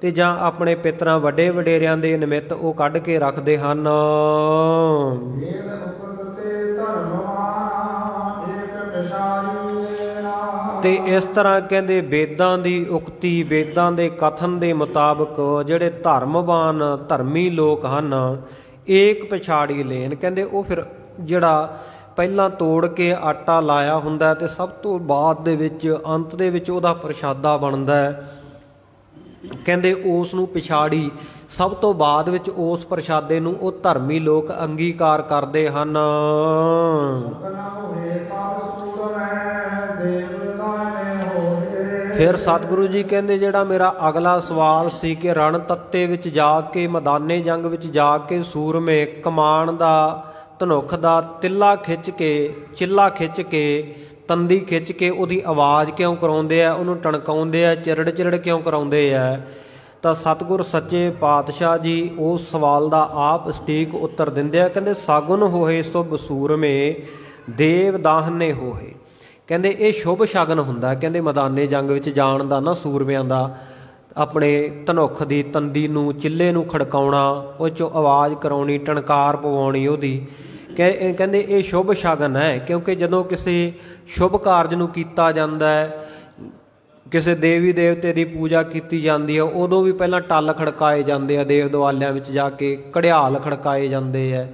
ਤੇ ਜਾਂ ਆਪਣੇ ਪਿਤਰਾਂ ਵੱਡੇ ਵਡੇਰਿਆਂ ਦੇ ਨਿਮਿਤ ਉਹ ਕੱਢ ਕੇ ਰੱਖਦੇ ਹਨ। ਤੇ ਇਸ ਤਰ੍ਹਾਂ ਕਹਿੰਦੇ ਵੇਦਾਂ ਦੀ ਉਕਤੀ, ਵੇਦਾਂ ਦੇ ਕਥਨ ਦੇ ਮੁਤਾਬਕ ਜਿਹੜੇ ਧਰਮਵਾਨ ਧਰਮੀ ਲੋਕ ਹਨ ਏਕ ਪਛਾੜੀ ਲੈਣ। ਕਹਿੰਦੇ ਉਹ ਫਿਰ ਜਿਹੜਾ ਪਹਿਲਾਂ ਤੋੜ ਕੇ ਆਟਾ ਲਾਇਆ ਹੁੰਦਾ ਤੇ ਸਭ ਤੋਂ ਬਾਅਦ ਦੇ ਵਿੱਚ ਅੰਤ ਦੇ ਵਿੱਚ ਉਹਦਾ ਪ੍ਰਸ਼ਾਦਾ ਬਣਦਾ ਹੈ। ਕਹਿੰਦੇ ਉਸ ਨੂੰ ਪਿਛਾੜੀ ਸਭ ਤੋਂ ਬਾਅਦ ਵਿੱਚ ਉਸ ਪ੍ਰਸ਼ਾਦੇ ਨੂੰ ਉਹ ਧਰਮੀ ਲੋਕ ਅੰਗੀਕਾਰ ਕਰਦੇ ਹਨ। ਫਿਰ ਸਤਿਗੁਰੂ ਜੀ ਕਹਿੰਦੇ ਜਿਹੜਾ ਮੇਰਾ ਅਗਲਾ ਸਵਾਲ ਸੀ ਕਿ ਰਣ ਤੱਤੇ ਵਿੱਚ ਜਾ ਕੇ, ਮੈਦਾਨੇ ਜੰਗ ਵਿੱਚ ਜਾ ਕੇ ਸੂਰਮੇ ਕਮਾਨ ਦਾ ਧਨੁੱਖ ਦਾ ਚਿੱਲਾ ਖਿੱਚ ਕੇ ਤੰਦੀ ਖਿੱਚ ਕੇ ਉਹਦੀ ਆਵਾਜ਼ ਕਿਉਂ ਕਰਾਉਂਦੇ ਆ, ਉਹਨੂੰ ਟਣਕਾਉਂਦੇ ਆ, ਚਿਰੜ ਚਿਰੜ ਕਿਉਂ ਕਰਾਉਂਦੇ ਆ? ਤਾਂ ਸਤਿਗੁਰ ਸੱਚੇ ਪਾਤਸ਼ਾਹ ਜੀ ਉਸ ਸਵਾਲ ਦਾ ਆਪ ਸਟੀਕ ਉੱਤਰ ਦਿੰਦੇ ਆ। ਕਹਿੰਦੇ ਸਾਗੁਨ ਹੋਏ ਸੁਭ ਸੂਰਮੇ ਦੇਵ ਦਾਹਨੇ ਹੋਏ। ਕਹਿੰਦੇ ਇਹ ਸ਼ੁਭ ਸ਼ਗਨ ਹੁੰਦਾ। ਕਹਿੰਦੇ ਮੈਦਾਨੇ ਜੰਗ ਵਿੱਚ ਜਾਣ ਦਾ ਨਾ, ਸੂਰਮਿਆਂ ਦਾ ਆਪਣੇ ਧਨੁੱਖ ਦੀ ਤੰਦੀ ਨੂੰ, ਚਿੱਲੇ ਨੂੰ ਖੜਕਾਉਣਾ, ਉਹ 'ਚੋਂ ਆਵਾਜ਼ ਕਰਾਉਣੀ, ਟਣਕਾਰ ਪਵਾਉਣੀ ਉਹਦੀ। ਕਹਿੰਦੇ ਇਹ ਸ਼ੁਭ ਸ਼ਗਨ ਹੈ, ਕਿਉਂਕਿ ਜਦੋਂ ਕਿਸੇ ਸ਼ੁਭ ਕਾਰਜ ਨੂੰ ਕੀਤਾ ਜਾਂਦਾ ਹੈ, ਕਿਸੇ ਦੇਵੀ ਦੇਵਤੇ ਦੀ ਪੂਜਾ ਕੀਤੀ ਜਾਂਦੀ ਹੈ, ਉਦੋਂ ਵੀ ਪਹਿਲਾਂ ਟੱਲ ਖੜਕਾਏ ਜਾਂਦੇ ਆ, ਦੇਵ ਦੁਆਲਿਆਂ ਵਿੱਚ ਜਾ ਕੇ ਘੜਿਆਲ ਖੜਕਾਏ ਜਾਂਦੇ ਆ।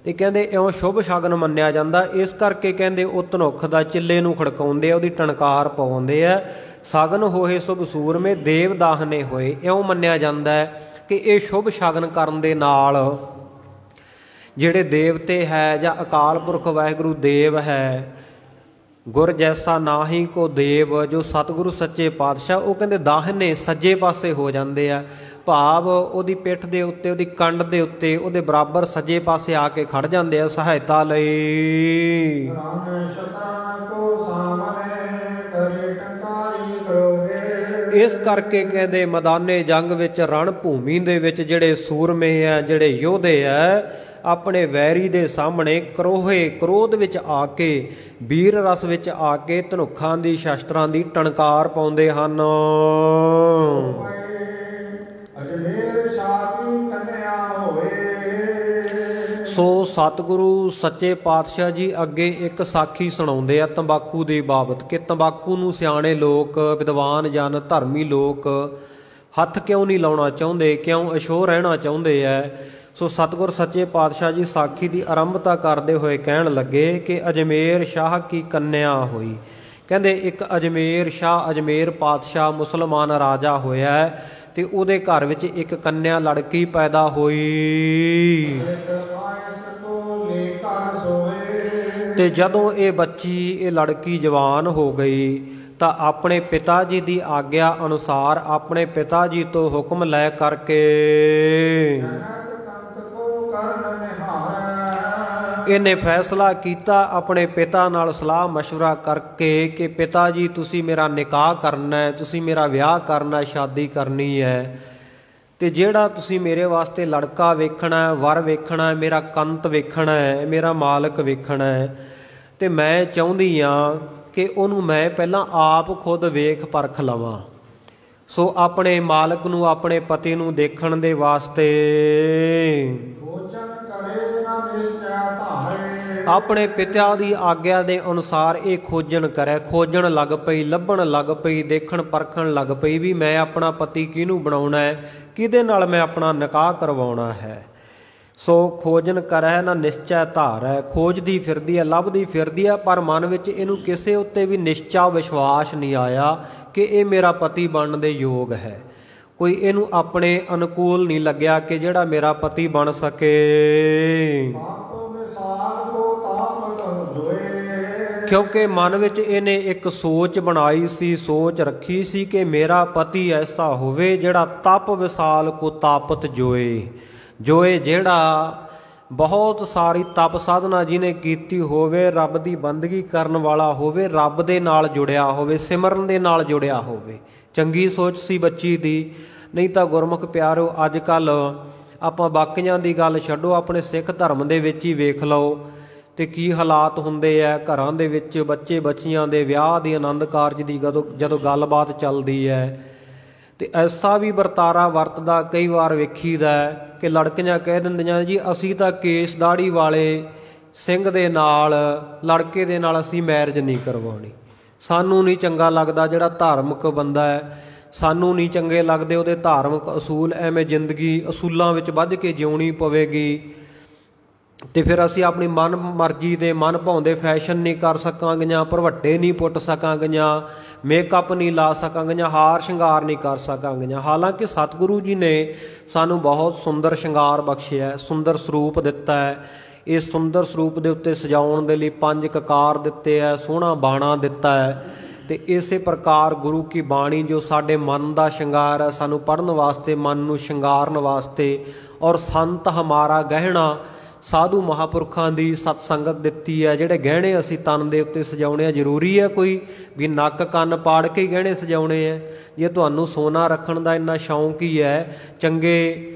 ਤੇ ਕਹਿੰਦੇ ਇਉਂ ਸ਼ੁਭ ਸ਼ਗਨ ਮੰਨਿਆ ਜਾਂਦਾ। ਇਸ ਕਰਕੇ ਕਹਿੰਦੇ ਉਹ ਧਨੁੱਖ ਦਾ ਚਿੱਲੇ ਨੂੰ ਖੜਕਾਉਂਦੇ ਆ, ਉਹਦੀ ਟਣਕਾਰ ਪਾਉਂਦੇ ਆ। ਸ਼ਗਨ ਹੋਏ ਸ਼ੁਭ ਸੂਰਮੇ ਦੇਵ ਦਾਹਨੇ ਹੋਏ, ਇਉਂ ਮੰਨਿਆ ਜਾਂਦਾ ਹੈ ਕਿ ਇਹ ਸ਼ੁਭ ਸ਼ਗਨ ਕਰਨ ਦੇ ਨਾਲ ਜਿਹੜੇ ਦੇਵਤੇ ਹੈ ਜਾਂ ਅਕਾਲ ਪੁਰਖ ਵਾਹਿਗੁਰੂ ਦੇਵ ਹੈ, ਗੁਰ ਜੈਸਾ ਨਾਹੀ ਕੋ ਦੇਵ, ਜੋ ਸਤਿਗੁਰੂ ਸੱਚੇ ਪਾਤਸ਼ਾਹ, ਉਹ ਕਹਿੰਦੇ ਦਾਹਨੇ ਸੱਜੇ ਪਾਸੇ ਹੋ ਜਾਂਦੇ ਆ। ਭਾਵ ਉਹਦੀ ਪਿੱਠ ਦੇ ਉੱਤੇ, ਉਹਦੀ ਕੰਡ ਦੇ ਉੱਤੇ ਉਹਦੇ ਬਰਾਬਰ ਸੱਜੇ ਪਾਸੇ ਆ ਕੇ ਖੜ ਜਾਂਦੇ ਆ ਸਹਾਇਤਾ ਲਈ। ਇਸ ਕਰਕੇ ਕਹਿੰਦੇ ਮੈਦਾਨੇ ਜੰਗ ਵਿੱਚ, ਰਣ ਭੂਮੀ ਦੇ ਵਿੱਚ ਜਿਹੜੇ ਸੂਰਮੇ ਆ, ਜਿਹੜੇ ਯੋਧੇ ਆ, ਆਪਣੇ ਵੈਰੀ ਦੇ ਸਾਹਮਣੇ ਕਰੋਹੇ ਕ੍ਰੋਧ ਵਿੱਚ ਆ ਕੇ, ਵੀਰ ਰਸ ਵਿੱਚ ਆ ਕੇ ਧਨੁੱਖਾਂ ਦੀ, ਸ਼ਸਤਰਾਂ ਦੀ ਟਣਕਾਰ ਪਾਉਂਦੇ ਹਨ। ਸੋ ਸਤਿਗੁਰੂ ਸੱਚੇ ਪਾਤਸ਼ਾਹ ਜੀ ਅੱਗੇ ਇੱਕ ਸਾਖੀ ਸੁਣਾਉਂਦੇ ਆ ਤੰਬਾਕੂ ਦੇ ਬਾਬਤ, ਕਿ ਤੰਬਾਕੂ ਨੂੰ ਸਿਆਣੇ ਲੋਕ, ਵਿਦਵਾਨ ਜਨ, ਧਰਮੀ ਲੋਕ ਹੱਥ ਕਿਉਂ ਨਹੀਂ ਲਾਉਣਾ ਚਾਹੁੰਦੇ, ਕਿਉਂ ਅਛੋਹ ਰਹਿਣਾ ਚਾਹੁੰਦੇ ਆ। ਸੋ ਸਤਿਗੁਰ ਸੱਚੇ ਪਾਤਸ਼ਾਹ ਜੀ ਸਾਖੀ ਦੀ ਆਰੰਭਤਾ ਕਰਦੇ ਹੋਏ ਕਹਿਣ ਲੱਗੇ ਕਿ ਅਜਮੇਰ ਸ਼ਾਹ ਕੀ ਕੰਨਿਆ ਹੋਈ। ਕਹਿੰਦੇ ਇੱਕ ਅਜਮੇਰ ਸ਼ਾਹ, ਅਜਮੇਰ ਪਾਤਸ਼ਾਹ ਮੁਸਲਮਾਨ ਰਾਜਾ ਹੋਇਆ ਤੇ ਉਹਦੇ ਘਰ ਵਿੱਚ ਇੱਕ ਕੰਨਿਆ ਲੜਕੀ ਪੈਦਾ ਹੋਈ। ਤੇ ਜਦੋਂ ਇਹ ਬੱਚੀ, ਇਹ ਲੜਕੀ ਜਵਾਨ ਹੋ ਗਈ ਤਾਂ ਆਪਣੇ ਪਿਤਾ ਜੀ ਦੀ ਆਗਿਆ ਅਨੁਸਾਰ, ਆਪਣੇ ਪਿਤਾ ਜੀ ਤੋਂ ਹੁਕਮ ਲੈ ਕਰਕੇ ਇਹਨੇ ਫੈਸਲਾ ਕੀਤਾ, ਆਪਣੇ ਪਿਤਾ ਨਾਲ ਸਲਾਹ ਮਸ਼ਵਰਾ ਕਰਕੇ, ਕਿ ਪਿਤਾ ਜੀ ਤੁਸੀਂ ਮੇਰਾ ਨਿਕਾਹ ਕਰਨਾ ਹੈ, ਤੁਸੀਂ ਮੇਰਾ ਵਿਆਹ ਕਰਨਾ, ਸ਼ਾਦੀ ਕਰਨੀ ਹੈ, ਤੇ ਜਿਹੜਾ ਤੁਸੀਂ ਮੇਰੇ ਵਾਸਤੇ ਲੜਕਾ ਵੇਖਣਾ, ਵਰ ਵੇਖਣਾ, ਮੇਰਾ ਕੰਤ ਵੇਖਣਾ ਹੈ, ਮੇਰਾ ਮਾਲਕ ਵੇਖਣਾ ਹੈ, ਤੇ ਮੈਂ ਚਾਹੁੰਦੀ ਹਾਂ ਕਿ ਉਹਨੂੰ ਮੈਂ ਪਹਿਲਾਂ ਆਪ ਖੁਦ ਵੇਖ ਪਰਖ ਲਵਾਂ। ਸੋ ਆਪਣੇ ਮਾਲਕ ਨੂੰ, ਆਪਣੇ ਪਤੀ ਨੂੰ ਦੇਖਣ ਦੇ ਵਾਸਤੇ ਆਪਣੇ ਪਿਤਾ ਦੀ ਆਗਿਆ ਦੇ ਅਨੁਸਾਰ ਇਹ ਖੋਜਣ ਕਰੇ, ਖੋਜਣ ਲੱਗ ਪਈ, ਲੱਭਣ ਲੱਗ ਪਈ, ਦੇਖਣ ਪਰਖਣ ਲੱਗ ਪਈ ਵੀ ਮੈਂ ਆਪਣਾ ਪਤੀ ਕਿਹਨੂੰ ਬਣਾਉਣਾ ਹੈ, ਕਿਹਦੇ ਨਾਲ ਮੈਂ ਆਪਣਾ ਨਿਕਾਹ ਕਰਵਾਉਣਾ ਹੈ। ਸੋ ਖੋਜਨ ਕਰੈ ਨਾ ਨਿਸ਼ਚੈ ਧਾਰੈ, ਖੋਜਦੀ ਫਿਰਦੀ ਹੈ, ਲੱਭਦੀ ਫਿਰਦੀ ਹੈ, ਪਰ ਮਨ ਵਿੱਚ ਇਹਨੂੰ ਕਿਸੇ ਉੱਤੇ ਵੀ ਨਿਸ਼ਚਾ ਵਿਸ਼ਵਾਸ ਨਹੀਂ ਆਇਆ ਕਿ ਇਹ ਮੇਰਾ ਪਤੀ ਬਣਨ ਦੇ ਯੋਗ ਹੈ। ਕੋਈ ਇਹਨੂੰ ਆਪਣੇ ਅਨੁਕੂਲ ਨਹੀਂ ਲੱਗਿਆ ਕਿ ਜਿਹੜਾ ਮੇਰਾ ਪਤੀ ਬਣ ਸਕੇ। ਕਿਉਂਕਿ ਮਨ ਵਿੱਚ ਇਹਨੇ ਇੱਕ ਸੋਚ ਬਣਾਈ ਸੀ, ਸੋਚ ਰੱਖੀ ਸੀ ਕਿ ਮੇਰਾ ਪਤੀ ਐਸਾ ਹੋਵੇ ਜਿਹੜਾ ਤਪ ਵਿਸਾਲ ਕੋ ਤਾਪਤ ਜੋਏ, ਜੋਏ ਜਿਹੜਾ ਬਹੁਤ ਸਾਰੀ ਤਪ ਸਾਧਨਾ ਜਿਹਨੇ ਕੀਤੀ ਹੋਵੇ, ਰੱਬ ਦੀ ਬੰਦਗੀ ਕਰਨ ਵਾਲਾ ਹੋਵੇ, ਰੱਬ ਦੇ ਨਾਲ ਜੁੜਿਆ ਹੋਵੇ, ਸਿਮਰਨ ਦੇ ਨਾਲ ਜੁੜਿਆ ਹੋਵੇ। ਚੰਗੀ ਸੋਚ ਸੀ ਬੱਚੀ ਦੀ। ਨਹੀਂ ਤਾਂ ਗੁਰਮੁਖ ਪਿਆਰਿਓ ਅੱਜ ਕੱਲ੍ਹ ਆਪਾਂ ਬਾਕੀਆਂ ਦੀ ਗੱਲ ਛੱਡੋ, ਆਪਣੇ ਸਿੱਖ ਧਰਮ ਦੇ ਵਿੱਚ ਹੀ ਵੇਖ ਲਓ ਤੇ ਕੀ ਹਾਲਾਤ ਹੁੰਦੇ ਆ ਘਰਾਂ ਦੇ ਵਿੱਚ। ਬੱਚੇ ਬੱਚੀਆਂ ਦੇ ਵਿਆਹ ਦੀ ਆਨੰਦ ਕਾਰਜ ਦੀ ਜਦੋਂ ਗੱਲਬਾਤ ਚੱਲਦੀ ਹੈ ਤੇ ਐਸਾ ਵੀ ਵਰਤਾਰਾ ਵਰਤਦਾ ਕਈ ਵਾਰ ਵੇਖੀਦਾ ਕਿ ਲੜਕੀਆਂ ਕਹਿ ਦਿੰਦੀਆਂ ਜੀ ਅਸੀਂ ਤਾਂ ਕੇਸ ਦਾੜੀ ਵਾਲੇ ਸਿੰਘ ਦੇ ਨਾਲ, ਲੜਕੇ ਦੇ ਨਾਲ ਅਸੀਂ ਮੈਰਿਜ ਨਹੀਂ ਕਰਵਾਉਣੀ, ਸਾਨੂੰ ਨਹੀਂ ਚੰਗਾ ਲੱਗਦਾ ਜਿਹੜਾ ਧਾਰਮਿਕ ਬੰਦਾ ਹੈ, ਸਾਨੂੰ ਨਹੀਂ ਚੰਗੇ ਲੱਗਦੇ ਉਹਦੇ ਧਾਰਮਿਕ ਅਸੂਲ, ਐਵੇਂ ਜ਼ਿੰਦਗੀ ਅਸੂਲਾਂ ਵਿੱਚ ਵੱਧ ਕੇ ਜਿਉਣੀ ਪਵੇਗੀ ਤੇ ਫਿਰ ਅਸੀਂ ਆਪਣੀ ਮਨ ਮਰਜ਼ੀ ਦੇ ਮਨ ਭਾਉਂਦੇ ਫੈਸ਼ਨ ਨਹੀਂ ਕਰ ਸਕਾਂਗੀਆਂ, ਭਰਵੱਟੇ ਨਹੀਂ ਪੁੱਟ ਸਕਾਂਗੀਆਂ, ਮੇਕਅਪ ਨਹੀਂ ਲਾ ਸਕਾਂਗੀਆਂ, ਹਾਰ ਸ਼ਿੰਗਾਰ ਨਹੀਂ ਕਰ ਸਕਾਂਗੀਆਂ। ਹਾਲਾਂਕਿ ਸਤਿਗੁਰੂ ਜੀ ਨੇ ਸਾਨੂੰ ਬਹੁਤ ਸੁੰਦਰ ਸ਼ਿੰਗਾਰ ਬਖਸ਼ਿਆ, ਸੁੰਦਰ ਸਰੂਪ ਦਿੱਤਾ ਹੈ। ਇਸ ਸੁੰਦਰ ਸਰੂਪ ਦੇ ਉੱਤੇ ਸਜਾਉਣ ਦੇ ਲਈ 5 ਕਕਾਰ ਦਿੱਤੇ ਹੈ, ਸੋਹਣਾ ਬਾਣਾ ਦਿੱਤਾ ਹੈ ਤੇ ਇਸੇ ਪ੍ਰਕਾਰ ਗੁਰੂ ਕੀ ਬਾਣੀ ਜੋ ਸਾਡੇ ਮਨ ਦਾ ਸ਼ਿੰਗਾਰ ਹੈ, ਸਾਨੂੰ ਪੜ੍ਹਨ ਵਾਸਤੇ, ਮਨ ਨੂੰ ਸ਼ਿੰਗਾਰਨ ਵਾਸਤੇ, ਔਰ ਸੰਤ ਹਮਾਰਾ ਗਹਿਣਾ, ਸਾਧੂ ਮਹਾਂਪੁਰਖਾਂ ਦੀ ਸਤ ਸੰਗਤ ਦਿੱਤੀ ਹੈ। ਜਿਹੜੇ ਗਹਿਣੇ ਅਸੀਂ ਤਨ ਦੇ ਉੱਤੇ ਸਜਾਉਣੇ ਆ, ਜ਼ਰੂਰੀ ਹੈ ਕੋਈ ਵੀ ਨੱਕ ਕੰਨ ਪਾੜ ਕੇ ਗਹਿਣੇ ਸਜਾਉਣੇ ਆ? ਜੇ ਤੁਹਾਨੂੰ ਸੋਨਾ ਰੱਖਣ ਦਾ ਇੰਨਾ ਸ਼ੌਂਕ ਹੀ ਹੈ, ਚੰਗੇ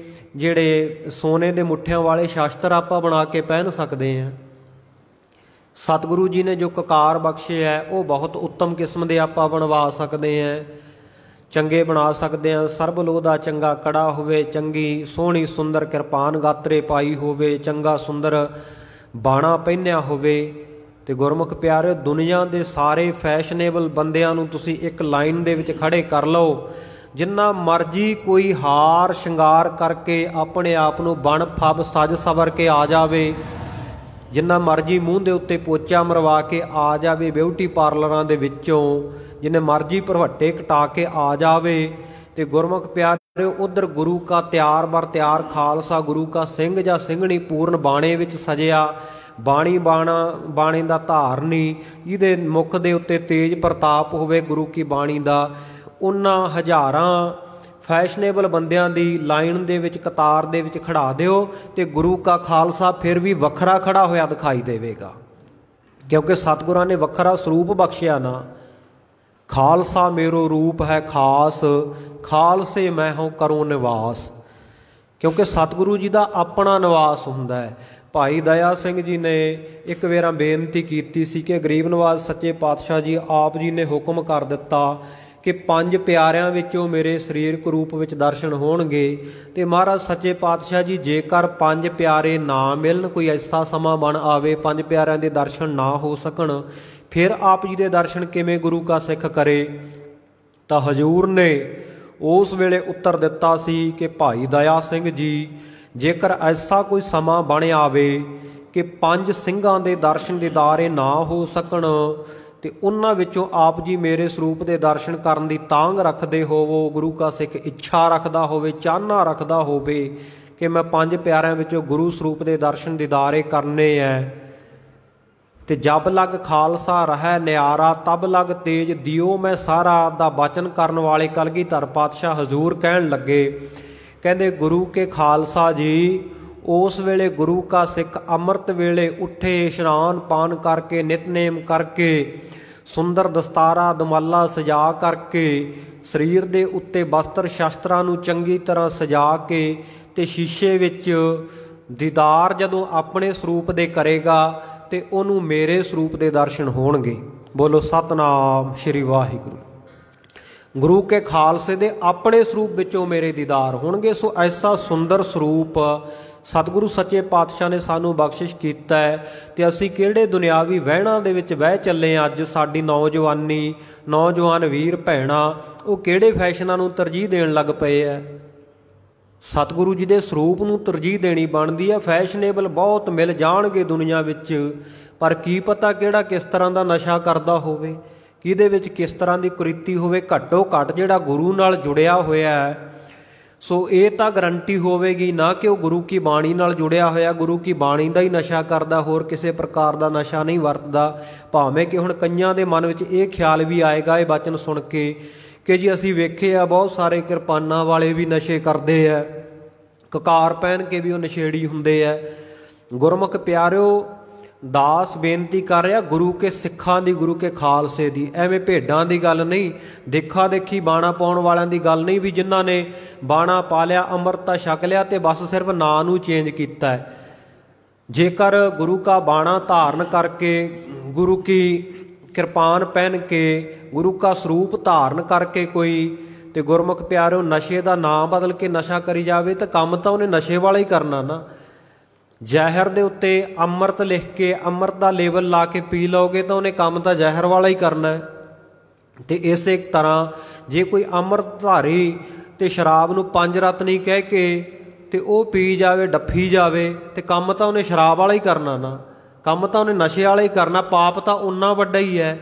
ਜਿਹੜੇ ਸੋਨੇ ਦੇ ਮੁੱਠਿਆਂ ਵਾਲੇ ਸ਼ਾਸਤਰ ਆਪਾਂ ਬਣਾ ਕੇ ਪਹਿਨ ਸਕਦੇ ਹਾਂ। ਸਤਿਗੁਰੂ ਜੀ ਨੇ ਜੋ ਕਕਾਰ ਬਖਸ਼ੇ ਹੈ ਉਹ ਬਹੁਤ ਉੱਤਮ ਕਿਸਮ ਦੇ ਆਪਾਂ ਬਣਵਾ ਸਕਦੇ ਹਾਂ, ਚੰਗੇ ਬਣਾ ਸਕਦੇ ਹਾਂ। ਸਰਬਲੋਹ ਦਾ ਚੰਗਾ ਕੜਾ ਹੋਵੇ, ਚੰਗੀ ਸੋਹਣੀ ਸੁੰਦਰ ਕਿਰਪਾਨ ਗਾਤਰੇ ਪਾਈ ਹੋਵੇ, ਚੰਗਾ ਸੁੰਦਰ ਬਾਣਾ ਪਹਿਨਿਆ ਹੋਵੇ। ਤੇ ਗੁਰਮੁਖ ਪਿਆਰਿਓ, ਦੁਨੀਆ ਦੇ ਸਾਰੇ ਫੈਸ਼ਨੇਬਲ ਬੰਦਿਆਂ ਨੂੰ ਤੁਸੀਂ ਇੱਕ ਲਾਈਨ ਦੇ ਵਿੱਚ ਖੜੇ ਕਰ ਲਓ, ਜਿੰਨਾ ਮਰਜ਼ੀ ਕੋਈ ਹਾਰ ਸ਼ਿੰਗਾਰ ਕਰਕੇ ਆਪਣੇ ਆਪ ਨੂੰ ਬਣ ਫੱਬ ਸਜ ਸਵਰ ਕੇ ਆ ਜਾਵੇ, ਜਿੰਨਾ ਮਰਜ਼ੀ ਮੂੰਹ ਦੇ ਉੱਤੇ ਪੋਚਾ ਮਰਵਾ ਕੇ ਆ ਜਾਵੇ ਬਿਊਟੀ ਪਾਰਲਰਾਂ ਦੇ ਵਿੱਚੋਂ, ਜਿੰਨੇ ਮਰਜ਼ੀ ਭਰਵੱਟੇ ਕਟਾ ਕੇ ਆ ਜਾਵੇ, ਤੇ ਗੁਰਮੁਖ ਪਿਆਰਿਓ ਉਧਰ ਗੁਰੂ ਕਾ ਤਿਆਰ ਬਰ ਤਿਆਰ ਖਾਲਸਾ, ਗੁਰੂ ਕਾ ਸਿੰਘ ਜਾਂ ਸਿੰਘਣੀ ਪੂਰਨ ਬਾਣੇ ਵਿੱਚ ਸਜਿਆ, ਬਾਣੀ ਬਾਣੇ ਦਾ ਧਾਰਨੀ, ਜਿਹਦੇ ਮੁਖ ਦੇ ਉੱਤੇ ਤੇਜ ਪ੍ਰਤਾਪ ਹੋਵੇ ਗੁਰੂ ਕੀ ਬਾਣੀ ਦਾ, ਉਹਨਾਂ ਹਜ਼ਾਰਾਂ ਫੈਸ਼ਨੇਬਲ ਬੰਦਿਆਂ ਦੀ ਲਾਈਨ ਦੇ ਵਿੱਚ, ਕਤਾਰ ਦੇ ਵਿੱਚ ਖੜਾ ਦਿਓ ਤੇ ਗੁਰੂ ਕਾ ਖਾਲਸਾ ਫਿਰ ਵੀ ਵੱਖਰਾ ਖੜਾ ਹੋਇਆ ਦਿਖਾਈ ਦੇਵੇਗਾ। ਕਿਉਂਕਿ ਸਤਿਗੁਰਾਂ ਨੇ ਵੱਖਰਾ ਸਰੂਪ ਬਖਸ਼ਿਆ ਨਾ। ਖਾਲਸਾ ਮੇਰੋ ਰੂਪ ਹੈ ਖਾਸ, ਖਾਲਸੇ ਮੈਂ ਹੋ ਕਰੂੰ ਨਿਵਾਸ। ਕਿਉਂਕਿ ਸਤਿਗੁਰੂ ਜੀ ਦਾ ਆਪਣਾ ਨਿਵਾਸ ਹੁੰਦਾ ਹੈ। ਭਾਈ ਦਇਆ ਸਿੰਘ ਜੀ ਨੇ ਇੱਕ ਵਾਰ ਬੇਨਤੀ ਕੀਤੀ ਸੀ ਕਿ ਗਰੀਬ ਨਵਾਜ਼ ਸੱਚੇ ਪਾਤਸ਼ਾਹ ਜੀ ਆਪ ਜੀ ਨੇ ਹੁਕਮ ਕਰ ਦਿੱਤਾ ਕਿ 5 ਪਿਆਰਿਆਂ ਵਿੱਚੋਂ ਮੇਰੇ ਸਰੀਰਕ ਰੂਪ ਵਿੱਚ ਦਰਸ਼ਨ ਹੋਣਗੇ। ਤੇ ਮਹਾਰਾਜ ਸੱਚੇ ਪਾਤਸ਼ਾਹ ਜੀ ਜੇਕਰ 5 ਪਿਆਰੇ ਨਾ ਮਿਲਣ, ਕੋਈ ਐਸਾ ਸਮਾਂ ਬਣ ਆਵੇ 5 ਪਿਆਰਿਆਂ ਦੇ ਦਰਸ਼ਨ ਨਾ ਹੋ ਸਕਣ, ਫਿਰ ਆਪ ਜੀ ਦੇ ਦਰਸ਼ਨ ਕਿਵੇਂ ਗੁਰੂ ਕਾ ਸਿੱਖ ਕਰੇ? ਤਾਂ ਹਜ਼ੂਰ ਨੇ ਉਸ ਵੇਲੇ ਉੱਤਰ ਦਿੱਤਾ ਸੀ ਕਿ ਭਾਈ ਦਇਆ ਸਿੰਘ ਜੀ, ਜੇਕਰ ਐਸਾ ਕੋਈ ਸਮਾਂ ਬਣ ਆਵੇ ਕਿ 5 ਸਿੰਘਾਂ ਦੇ ਦਰਸ਼ਨ ਦੀਦਾਰੇ ਨਾ ਹੋ ਸਕਣ ਤੇ ਉਹਨਾਂ ਵਿੱਚੋਂ ਆਪ ਜੀ ਮੇਰੇ ਸਰੂਪ ਦੇ ਦਰਸ਼ਨ ਕਰਨ ਦੀ ਤਾਂਘ ਰੱਖਦੇ ਹੋਵੋ, ਗੁਰੂ ਕਾ ਸਿੱਖ ਇੱਛਾ ਰੱਖਦਾ ਹੋਵੇ, ਚਾਹਨਾ ਰੱਖਦਾ ਹੋਵੇ ਕਿ ਮੈਂ 5 ਪਿਆਰਿਆਂ ਵਿੱਚੋਂ ਗੁਰੂ ਸਰੂਪ ਦੇ ਦਰਸ਼ਨ ਦੀਦਾਰੇ ਕਰਨੇ ਹੈ, ਤੇ ਜਬ ਲਗ ਖਾਲਸਾ ਰਹਿ ਨਿਆਰਾ ਤਬ ਲਗ ਤੇਜ ਦਿਓ ਮੈਂ ਸਾਰਾ ਦਾ ਬਚਨ ਕਰਨ ਵਾਲੇ ਕਲਗੀਧਰ ਪਾਤਸ਼ਾਹ ਹਜ਼ੂਰ ਕਹਿਣ ਲੱਗੇ, ਕਹਿੰਦੇ ਗੁਰੂ ਕੇ ਖਾਲਸਾ ਜੀ ਉਸ ਵੇਲੇ ਗੁਰੂ ਕਾ ਸਿੱਖ ਅੰਮ੍ਰਿਤ ਵੇਲੇ ਉੱਠੇ, ਇਸ਼ਨਾਨ ਪਾਨ ਕਰਕੇ, ਨਿਤਨੇਮ ਕਰਕੇ, ਸੁੰਦਰ ਦਸਤਾਰਾ ਦਮਾਲਾ ਸਜਾ ਕਰਕੇ, ਸਰੀਰ ਦੇ ਉੱਤੇ ਬਸਤਰ ਸ਼ਸਤਰਾਂ ਨੂੰ ਚੰਗੀ ਤਰ੍ਹਾਂ ਸਜਾ ਕੇ ਤੇ ਸ਼ੀਸ਼ੇ ਵਿੱਚ ਦੀਦਾਰ ਜਦੋਂ ਆਪਣੇ ਸਰੂਪ ਦੇ ਕਰੇਗਾ ਤੇ ਉਹਨੂੰ ਮੇਰੇ ਸਰੂਪ ਦੇ ਦਰਸ਼ਨ ਹੋਣਗੇ। ਬੋਲੋ ਸਤਨਾਮ ਸ਼੍ਰੀ ਵਾਹਿਗੁਰੂ। ਗੁਰੂ ਕੇ ਖਾਲਸੇ ਦੇ ਆਪਣੇ ਸਰੂਪ ਵਿੱਚੋਂ ਮੇਰੇ ਦੀਦਾਰ ਹੋਣਗੇ। ਸੋ ਐਸਾ ਸੁੰਦਰ ਸਰੂਪ ਸਤਿਗੁਰੂ ਸੱਚੇ ਪਾਤਸ਼ਾਹ ਨੇ ਸਾਨੂੰ ਬਖਸ਼ਿਸ਼ ਕੀਤਾ ਹੈ ਤੇ ਅਸੀਂ ਕਿਹੜੇ ਦੁਨਿਆਵੀ ਵਹਿਣਾਂ ਦੇ ਵਿੱਚ ਵਹਿ ਚੱਲੇ ਅੱਜ। ਸਾਡੀ ਨੌਜਵਾਨੀ, ਨੌਜਵਾਨ ਵੀਰ ਭੈਣਾਂ, ਉਹ ਕਿਹੜੇ ਫੈਸ਼ਨਾਂ ਨੂੰ ਤਰਜੀਹ ਦੇਣ ਲੱਗ ਪਏ ਐ। ਸਤਿਗੁਰੂ ਜੀ ਦੇ ਸਰੂਪ ਨੂੰ ਤਰਜੀਹ ਦੇਣੀ ਬਣਦੀ ਹੈ। ਫੈਸ਼ਨੇਬਲ ਬਹੁਤ ਮਿਲ ਜਾਣਗੇ ਦੁਨੀਆ ਵਿੱਚ, ਪਰ ਕੀ ਪਤਾ ਕਿਹੜਾ ਕਿਸ ਤਰ੍ਹਾਂ ਦਾ ਨਸ਼ਾ ਕਰਦਾ ਹੋਵੇ, ਕਿਹਦੇ ਵਿੱਚ ਕਿਸ ਤਰ੍ਹਾਂ ਦੀ ਕੁਰੀਤੀ ਹੋਵੇ। ਘੱਟੋ ਘੱਟ ਜਿਹੜਾ ਗੁਰੂ ਨਾਲ ਜੁੜਿਆ ਹੋਇਆ ਹੈ, ਸੋ ਇਹ ਤਾਂ ਗਰੰਟੀ ਹੋਵੇਗੀ ਨਾ ਕਿ ਉਹ ਗੁਰੂ ਕੀ ਬਾਣੀ ਨਾਲ ਜੁੜਿਆ ਹੋਇਆ, ਗੁਰੂ ਕੀ ਬਾਣੀ ਦਾ ਹੀ ਨਸ਼ਾ ਕਰਦਾ, ਹੋਰ ਕਿਸੇ ਪ੍ਰਕਾਰ ਦਾ ਨਸ਼ਾ ਨਹੀਂ ਵਰਤਦਾ। ਭਾਵੇਂ ਕਿ ਹੁਣ ਕਈਆਂ ਦੇ ਮਨ ਵਿੱਚ ਇਹ ਖਿਆਲ ਵੀ ਆਏਗਾ ਇਹ ਬਚਨ ਸੁਣ ਕੇ ਕਿ ਜੀ ਅਸੀਂ ਵੇਖੇ ਆ ਬਹੁਤ ਸਾਰੇ ਕਿਰਪਾਨਾਂ ਵਾਲੇ ਵੀ ਨਸ਼ੇ ਕਰਦੇ ਆ, ਕਕਾਰ ਪਹਿਨ ਕੇ ਵੀ ਉਹ ਨਸ਼ੇੜੀ ਹੁੰਦੇ ਆ। ਗੁਰਮੁਖ ਪਿਆਰਿਓ, ਦਾਸ ਬੇਨਤੀ ਕਰ ਰਿਹਾ ਗੁਰੂ ਕੇ ਸਿੱਖਾਂ ਦੀ, ਗੁਰੂ ਕੇ ਖਾਲਸੇ ਦੀ। ਐਵੇਂ ਭੇਡਾਂ ਦੀ ਗੱਲ ਨਹੀਂ, ਦੇਖਾ ਦੇਖੀ ਬਾਣਾ ਪਾਉਣ ਵਾਲਿਆਂ ਦੀ ਗੱਲ ਨਹੀਂ ਵੀ ਜਿਨ੍ਹਾਂ ਨੇ ਬਾਣਾ ਪਾ ਲਿਆ, ਅੰਮ੍ਰਿਤ ਛਕ ਲਿਆ ਤੇ ਬਸ ਸਿਰਫ ਨਾਂ ਨੂੰ ਚੇਂਜ ਕੀਤਾ ਹੈ। ਜੇਕਰ ਗੁਰੂ ਕਾ ਬਾਣਾ ਧਾਰਨ ਕਰਕੇ, ਗੁਰੂ ਕੀ ਕਿਰਪਾਨ ਪਹਿਨ ਕੇ, ਗੁਰੂ ਕਾ ਸਰੂਪ ਧਾਰਨ ਕਰਕੇ ਕੋਈ ਤੇ ਗੁਰਮੁਖ ਪਿਆਰਿਓ ਨਸ਼ੇ ਦਾ ਨਾਂ ਬਦਲ ਕੇ ਨਸ਼ਾ ਕਰੀ ਜਾਵੇ ਤਾਂ ਕੰਮ ਤਾਂ ਉਹਨੇ ਨਸ਼ੇ ਵਾਲਾ ਹੀ ਕਰਨਾ ਨਾ। ਜ਼ਹਿਰ ਦੇ ਉੱਤੇ ਅੰਮ੍ਰਿਤ ਲਿਖ ਕੇ ਅੰਮ੍ਰਿਤ ਦਾ ਲੇਬਲ ਲਾ ਕੇ ਪੀ ਲਓਗੇ ਤਾਂ ਉਹਨੇ ਕੰਮ ਤਾਂ ਜ਼ਹਿਰ ਵਾਲਾ ਹੀ ਕਰਨਾ ਹੈ। ਤੇ ਇਸੇ ਤਰ੍ਹਾਂ ਜੇ ਕੋਈ ਅੰਮ੍ਰਿਤ ਧਾਰੀ ਤੇ ਸ਼ਰਾਬ ਨੂੰ 5 ਰਤਨੀ ਕਹਿ ਕੇ ਤੇ ਉਹ ਪੀ ਜਾਵੇ, ਡੱਫੀ ਜਾਵੇ, ਤੇ ਕੰਮ ਤਾਂ ਉਹਨੇ ਸ਼ਰਾਬ ਵਾਲਾ ਹੀ ਕਰਨਾ ਨਾ, ਕੰਮ ਤਾਂ ਉਹਨੇ ਨਸ਼ੇ ਵਾਲਾ ਹੀ ਕਰਨਾ। ਪਾਪ ਤਾਂ ਓਨਾ ਵੱਡਾ ਹੀ ਹੈ,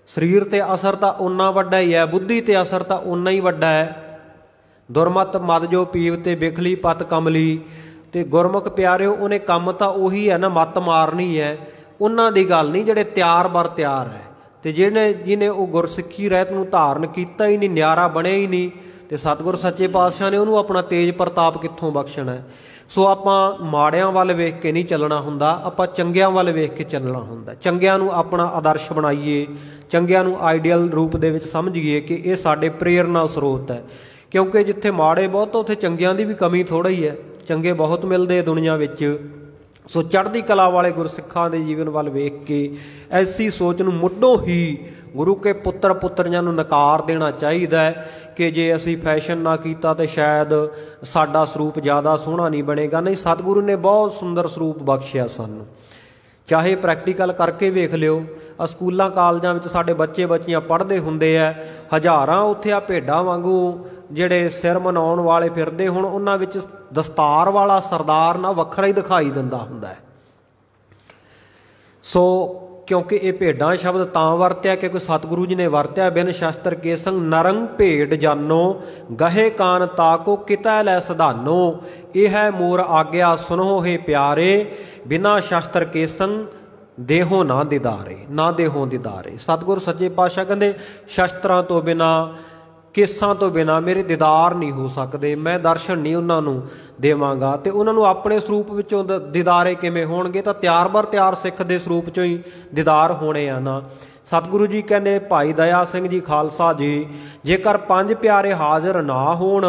ਸਰੀਰ ਤੇ ਅਸਰ ਤਾਂ ਓਨਾ ਵੱਡਾ ਹੀ ਹੈ, ਬੁੱਧੀ ਤੇ ਅਸਰ ਤਾਂ ਓਨਾ ਹੀ ਵੱਡਾ ਹੈ। ਦੁਰਮਤ ਮਦ ਜੋ ਪੀਵ ਤੇ ਬਿਖਲੀ ਪਤ ਕਮਲੀ। ਤੇ ਗੁਰਮੁਖ ਪਿਆਰਿਓ ਉਹਨੇ ਕੰਮ ਤਾਂ ਉਹੀ ਹੈ ਨਾ, ਮੱਤ ਮਾਰਨੀ ਹੈ। ਉਹਨਾਂ ਦੀ ਗੱਲ ਨਹੀਂ ਜਿਹੜੇ ਤਿਆਰ ਬਰ ਤਿਆਰ ਹੈ, ਤੇ ਜਿਹਨੇ ਉਹ ਗੁਰਸਿੱਖੀ ਰਹਿਤ ਨੂੰ ਧਾਰਨ ਕੀਤਾ ਹੀ ਨਹੀਂ, ਨਿਆਰਾ ਬਣਿਆ ਹੀ ਨਹੀਂ, ਤੇ ਸਤਿਗੁਰ ਸੱਚੇ ਪਾਤਸ਼ਾਹ ਨੇ ਉਹਨੂੰ ਆਪਣਾ ਤੇਜ ਪ੍ਰਤਾਪ ਕਿੱਥੋਂ ਬਖਸ਼ਣਾ। ਸੋ ਆਪਾਂ ਮਾੜਿਆਂ ਵੱਲ ਵੇਖ ਕੇ ਨਹੀਂ ਚੱਲਣਾ ਹੁੰਦਾ, ਆਪਾਂ ਚੰਗਿਆਂ ਵੱਲ ਵੇਖ ਕੇ ਚੱਲਣਾ ਹੁੰਦਾ। ਚੰਗਿਆਂ ਨੂੰ ਆਪਣਾ ਆਦਰਸ਼ ਬਣਾਈਏ, ਚੰਗਿਆਂ ਨੂੰ ਆਈਡੀਅਲ ਰੂਪ ਦੇ ਵਿੱਚ ਸਮਝੀਏ ਕਿ ਇਹ ਸਾਡੇ ਪ੍ਰੇਰਨਾ ਸਰੋਤ ਹੈ। ਕਿਉਂਕਿ ਜਿੱਥੇ ਮਾੜੇ ਬਹੁਤ ਉੱਥੇ ਚੰਗਿਆਂ ਦੀ ਵੀ ਕਮੀ ਥੋੜ੍ਹਾ ਹੀ ਹੈ, ਚੰਗੇ ਬਹੁਤ ਮਿਲਦੇ ਦੁਨੀਆ ਵਿੱਚ। ਸੋ ਚੜ੍ਹਦੀ ਕਲਾ ਵਾਲੇ ਗੁਰਸਿੱਖਾਂ ਦੇ ਜੀਵਨ ਵੱਲ ਵੇਖ ਕੇ ਐਸੀ ਸੋਚ ਨੂੰ ਮੁੱਢੋਂ ਹੀ ਗੁਰੂ ਕੇ ਪੁੱਤਰ ਪੁੱਤਰੀਆਂ ਨੂੰ ਨਕਾਰ ਦੇਣਾ ਚਾਹੀਦਾ ਹੈ ਕਿ ਜੇ ਅਸੀਂ ਫੈਸ਼ਨ ਨਾ ਕੀਤਾ ਤਾਂ ਸ਼ਾਇਦ ਸਾਡਾ ਸਰੂਪ ਜ਼ਿਆਦਾ ਸੋਹਣਾ ਨਹੀਂ ਬਣੇਗਾ। ਨਹੀਂ, ਸਤਿਗੁਰੂ ਨੇ ਬਹੁਤ ਸੁੰਦਰ ਸਰੂਪ ਬਖਸ਼ਿਆ ਸਾਨੂੰ। ਚਾਹੇ ਪ੍ਰੈਕਟੀਕਲ ਕਰਕੇ ਵੇਖ ਲਿਓ, ਸਕੂਲਾਂ ਕਾਲਜਾਂ ਵਿੱਚ ਸਾਡੇ ਬੱਚੇ ਬੱਚੀਆਂ ਪੜ੍ਹਦੇ ਹੁੰਦੇ ਆ, ਹਜ਼ਾਰਾਂ ਉੱਥੇ ਆ ਭੇਡਾਂ ਵਾਂਗੂ ਜਿਹੜੇ ਸਿਰ ਮਨਾਉਣ ਵਾਲੇ ਫਿਰਦੇ, ਹੁਣ ਉਹਨਾਂ ਵਿੱਚ ਦਸਤਾਰ ਵਾਲਾ ਸਰਦਾਰ ਨਾ ਵੱਖਰਾ ਹੀ ਦਿਖਾਈ ਦਿੰਦਾ ਹੁੰਦਾ ਹੈ। ਸੋ ਕਿਉਂਕਿ ਇਹ ਭੇਡਾਂ ਸ਼ਬਦ ਤਾਂ ਵਰਤਿਆ ਕਿਉਂਕਿ ਸਤਿਗੁਰੂ ਜੀ ਨੇ ਵਰਤਿਆ, ਬਿਨ ਸ਼ਸਤਰ ਕੇ ਸੰਗ ਨਰੰਗ ਭੇਡ ਜਾਨੋ, ਗਹੇ ਕਾਨ ਤਾਕੋ ਕਿਤੈ ਲੈ ਸਧਾਨੋ, ਇਹ ਹੈ ਮੋਰ ਆਗਿਆ ਸੁਨੋ ਹੈ ਪਿਆਰੇ, ਬਿਨਾ ਸ਼ਸਤਰ ਕੇ ਸੰਗ ਦੇਹੋ ਨਾ ਦਿਦਾਰੇ, ਨਾ ਦੇਹੋ ਦਿਦਾਰੇ। ਸਤਿਗੁਰ ਸੱਚੇ ਪਾਤਸ਼ਾਹ ਕਹਿੰਦੇ ਸ਼ਸਤਰਾਂ ਤੋਂ ਬਿਨਾਂ, ਕੇਸਾਂ ਤੋਂ ਬਿਨਾਂ ਮੇਰੇ ਦੀਦਾਰ ਨਹੀਂ ਹੋ ਸਕਦੇ, ਮੈਂ ਦਰਸ਼ਨ ਨਹੀਂ ਉਹਨਾਂ ਨੂੰ ਦੇਵਾਂਗਾ। ਤੇ ਉਹਨਾਂ ਨੂੰ ਆਪਣੇ ਸਰੂਪ ਵਿੱਚੋਂ ਦੀਦਾਰੇ ਕਿਵੇਂ ਹੋਣਗੇ, ਤਾਂ ਤਿਆਰ ਬਰ ਤਿਆਰ ਸਿੱਖ ਦੇ ਸਰੂਪ ਚੋਂ ਹੀ ਦੀਦਾਰ ਹੋਣੇ ਆ ਨਾ। ਸਤਿਗੁਰੂ ਜੀ ਕਹਿੰਦੇ ਭਾਈ ਦਇਆ ਸਿੰਘ ਜੀ ਖਾਲਸਾ ਜੀ, ਜੇਕਰ 5 ਪਿਆਰੇ ਹਾਜ਼ਰ ਨਾ ਹੋਣ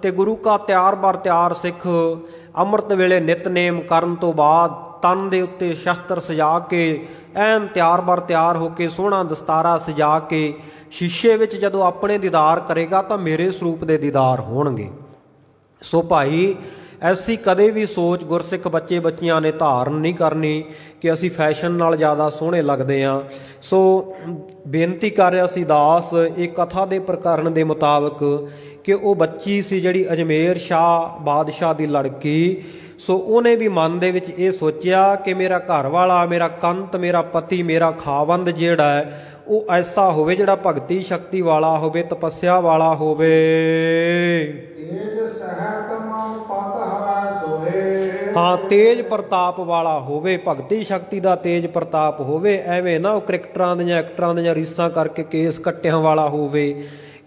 ਤੇ ਗੁਰੂ ਕਾ ਤਿਆਰ ਬਰ ਤਿਆਰ ਸਿੱਖ ਅੰਮ੍ਰਿਤ ਵੇਲੇ ਨਿਤਨੇਮ ਕਰਨ ਤੋਂ ਬਾਅਦ ਤਨ ਦੇ ਉੱਤੇ ਸ਼ਸਤਰ ਸਜਾ ਕੇ ਐਨ ਤਿਆਰ ਬਰ ਤਿਆਰ ਹੋ ਕੇ ਸੋਹਣਾ ਦਸਤਾਰਾ ਸਜਾ ਕੇ ਸ਼ੀਸ਼ੇ ਵਿੱਚ ਜਦੋਂ ਆਪਣੇ ਦੀਦਾਰ ਕਰੇਗਾ ਤਾਂ ਮੇਰੇ ਸਰੂਪ ਦੇ ਦੀਦਾਰ ਹੋਣਗੇ। ਸੋ ਭਾਈ ਐਸੀ ਕਦੇ ਵੀ ਸੋਚ ਗੁਰਸਿੱਖ ਬੱਚੇ ਬੱਚੀਆਂ ਨੇ ਧਾਰਨ ਨਹੀਂ ਕਰਨੀ ਕਿ ਅਸੀਂ ਫੈਸ਼ਨ ਨਾਲ ਜ਼ਿਆਦਾ ਸੋਹਣੇ ਲੱਗਦੇ ਹਾਂ। ਸੋ ਬੇਨਤੀ ਕਰ ਰਿਹਾ ਸੀ ਦਾਸ ਇਹ ਕਥਾ ਦੇ ਪ੍ਰਕਰਨ ਦੇ ਮੁਤਾਬਕ ਕਿ ਉਹ ਬੱਚੀ ਸੀ ਜਿਹੜੀ ਅਜਮੇਰ ਸ਼ਾਹ ਬਾਦਸ਼ਾਹ ਦੀ ਲੜਕੀ। ਸੋ ਉਹਨੇ ਵੀ ਮਨ ਦੇ ਵਿੱਚ ਇਹ ਸੋਚਿਆ ਕਿ ਮੇਰਾ ਘਰ ਵਾਲਾ, ਮੇਰਾ ਕੰਤ, ਮੇਰਾ ਪਤੀ, ਮੇਰਾ ਖਾਵੰਦ ਜਿਹੜਾ ਹੈ ਉਹ ਐਸਾ ਹੋਵੇ ਜਿਹੜਾ ਭਗਤੀ ਸ਼ਕਤੀ ਵਾਲਾ ਹੋਵੇ, ਤਪੱਸਿਆ ਵਾਲਾ ਹੋਵੇ। ਹਾਂ, ਤੇਜ ਪ੍ਰਤਾਪ ਵਾਲਾ ਹੋਵੇ, ਭਗਤੀ ਸ਼ਕਤੀ ਦਾ ਤੇਜ ਪ੍ਰਤਾਪ ਹੋਵੇ। ਐਵੇਂ ਨਾ ਉਹ ਕ੍ਰਿਕਟਰਾਂ ਦੀਆਂ ਐਕਟਰਾਂ ਦੀਆਂ ਰੀਸਾਂ ਕਰਕੇ ਕੇਸ ਕੱਟਿਆਂ ਵਾਲਾ ਹੋਵੇ।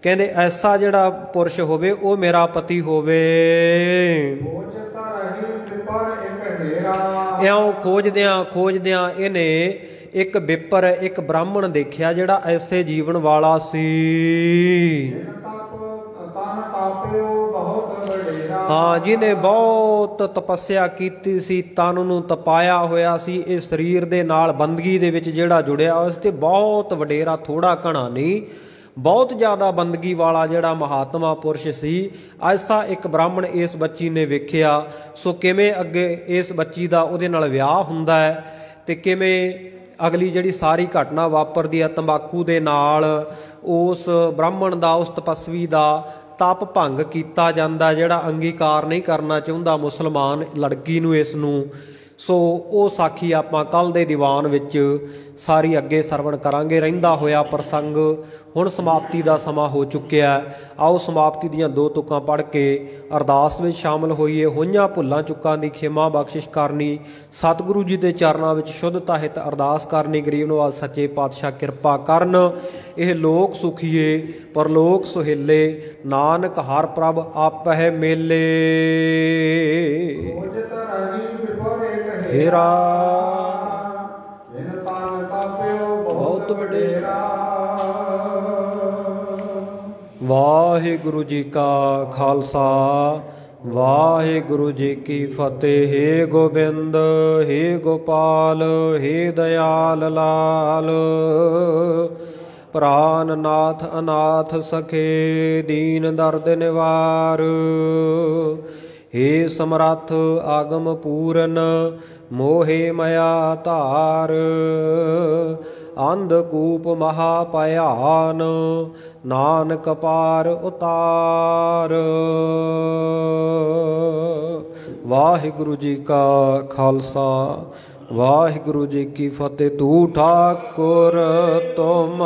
ਕਹਿੰਦੇ ਐਸਾ ਜਿਹੜਾ ਪੁਰਸ਼ ਹੋਵੇ ਉਹ ਮੇਰਾ ਪਤੀ ਹੋਵੇ। ਇਉਂ ਖੋਜਦਿਆਂ ਇਹਨੇ ਇੱਕ ਬਿੱਪਰ, ਇੱਕ ਬ੍ਰਾਹਮਣ ਦੇਖਿਆ ਜਿਹੜਾ ਐਸੇ ਜੀਵਨ ਵਾਲਾ ਸੀ। ਹਾਂ, ਜਿਹਨੇ ਬਹੁਤ ਤਪੱਸਿਆ ਕੀਤੀ ਸੀ, ਤਨ ਨੂੰ ਤਪਾਇਆ ਹੋਇਆ ਸੀ, ਇਹ ਸਰੀਰ ਦੇ ਨਾਲ ਬੰਦਗੀ ਦੇ ਵਿੱਚ ਜਿਹੜਾ ਜੁੜਿਆ ਹੋਇਆ ਸੀ, ਤੇ ਬਹੁਤ ਵਡੇਰਾ, ਥੋੜਾ ਘਣਾ ਨਹੀਂ, बहुत ज़्यादा बंदगी वाला जिहड़ा महात्मा पुरुष सी, ऐसा एक ब्राह्मण इस बच्ची ने वेखिया। सो किवें अगे इस बच्ची दा उहदे नाल विआह हुंदा है ते किवें अगली जिहड़ी सारी घटना वापरदी है। तंबाकू दे नाल उस ब्राह्मण दा, उस तपस्वी दा तप भंग किया जाता, जिहड़ा अंगीकार नहीं करना चाहुंदा मुसलमान लड़की नूं इस नूं। सो वो साखी आपां कल दे दीवान विच सारी अगे सरवण करांगे। रहिंदा होया प्रसंग हुण समाप्ति दा समा हो चुक्या। आओ समाप्ति दीआं 2 तुकां पढ़ के अरदास विच शामिल होईए। होईआं भुल्लां चुक्कां दी खेमा बख्शिश करनी, सतगुरु जी दे चरनां विच शुद्धता हित अरदास करनी। गरीब नवाज सच्चे पातशाह किरपा करन, यह लोक सुखीए परलोक सुहेले, नानक हर प्रभ आपै मेले। हेरा बहुत वडेरा। वाहिगुरु जी का खालसा, वाहिगुरु जी की फतेह। हे गोबिंद, हे गोपाल, हे दयाल लाल, प्राणनाथ अनाथ सखे, दीन दर्द निवार। हे समरथ आगम पूरन, मोहे मया धार। अंधकूप महाभयान, नानक पार उतार। वाहिगुरु जी का खालसा, वाहिगुरु जी की फतेह। तू ठाकुर तुम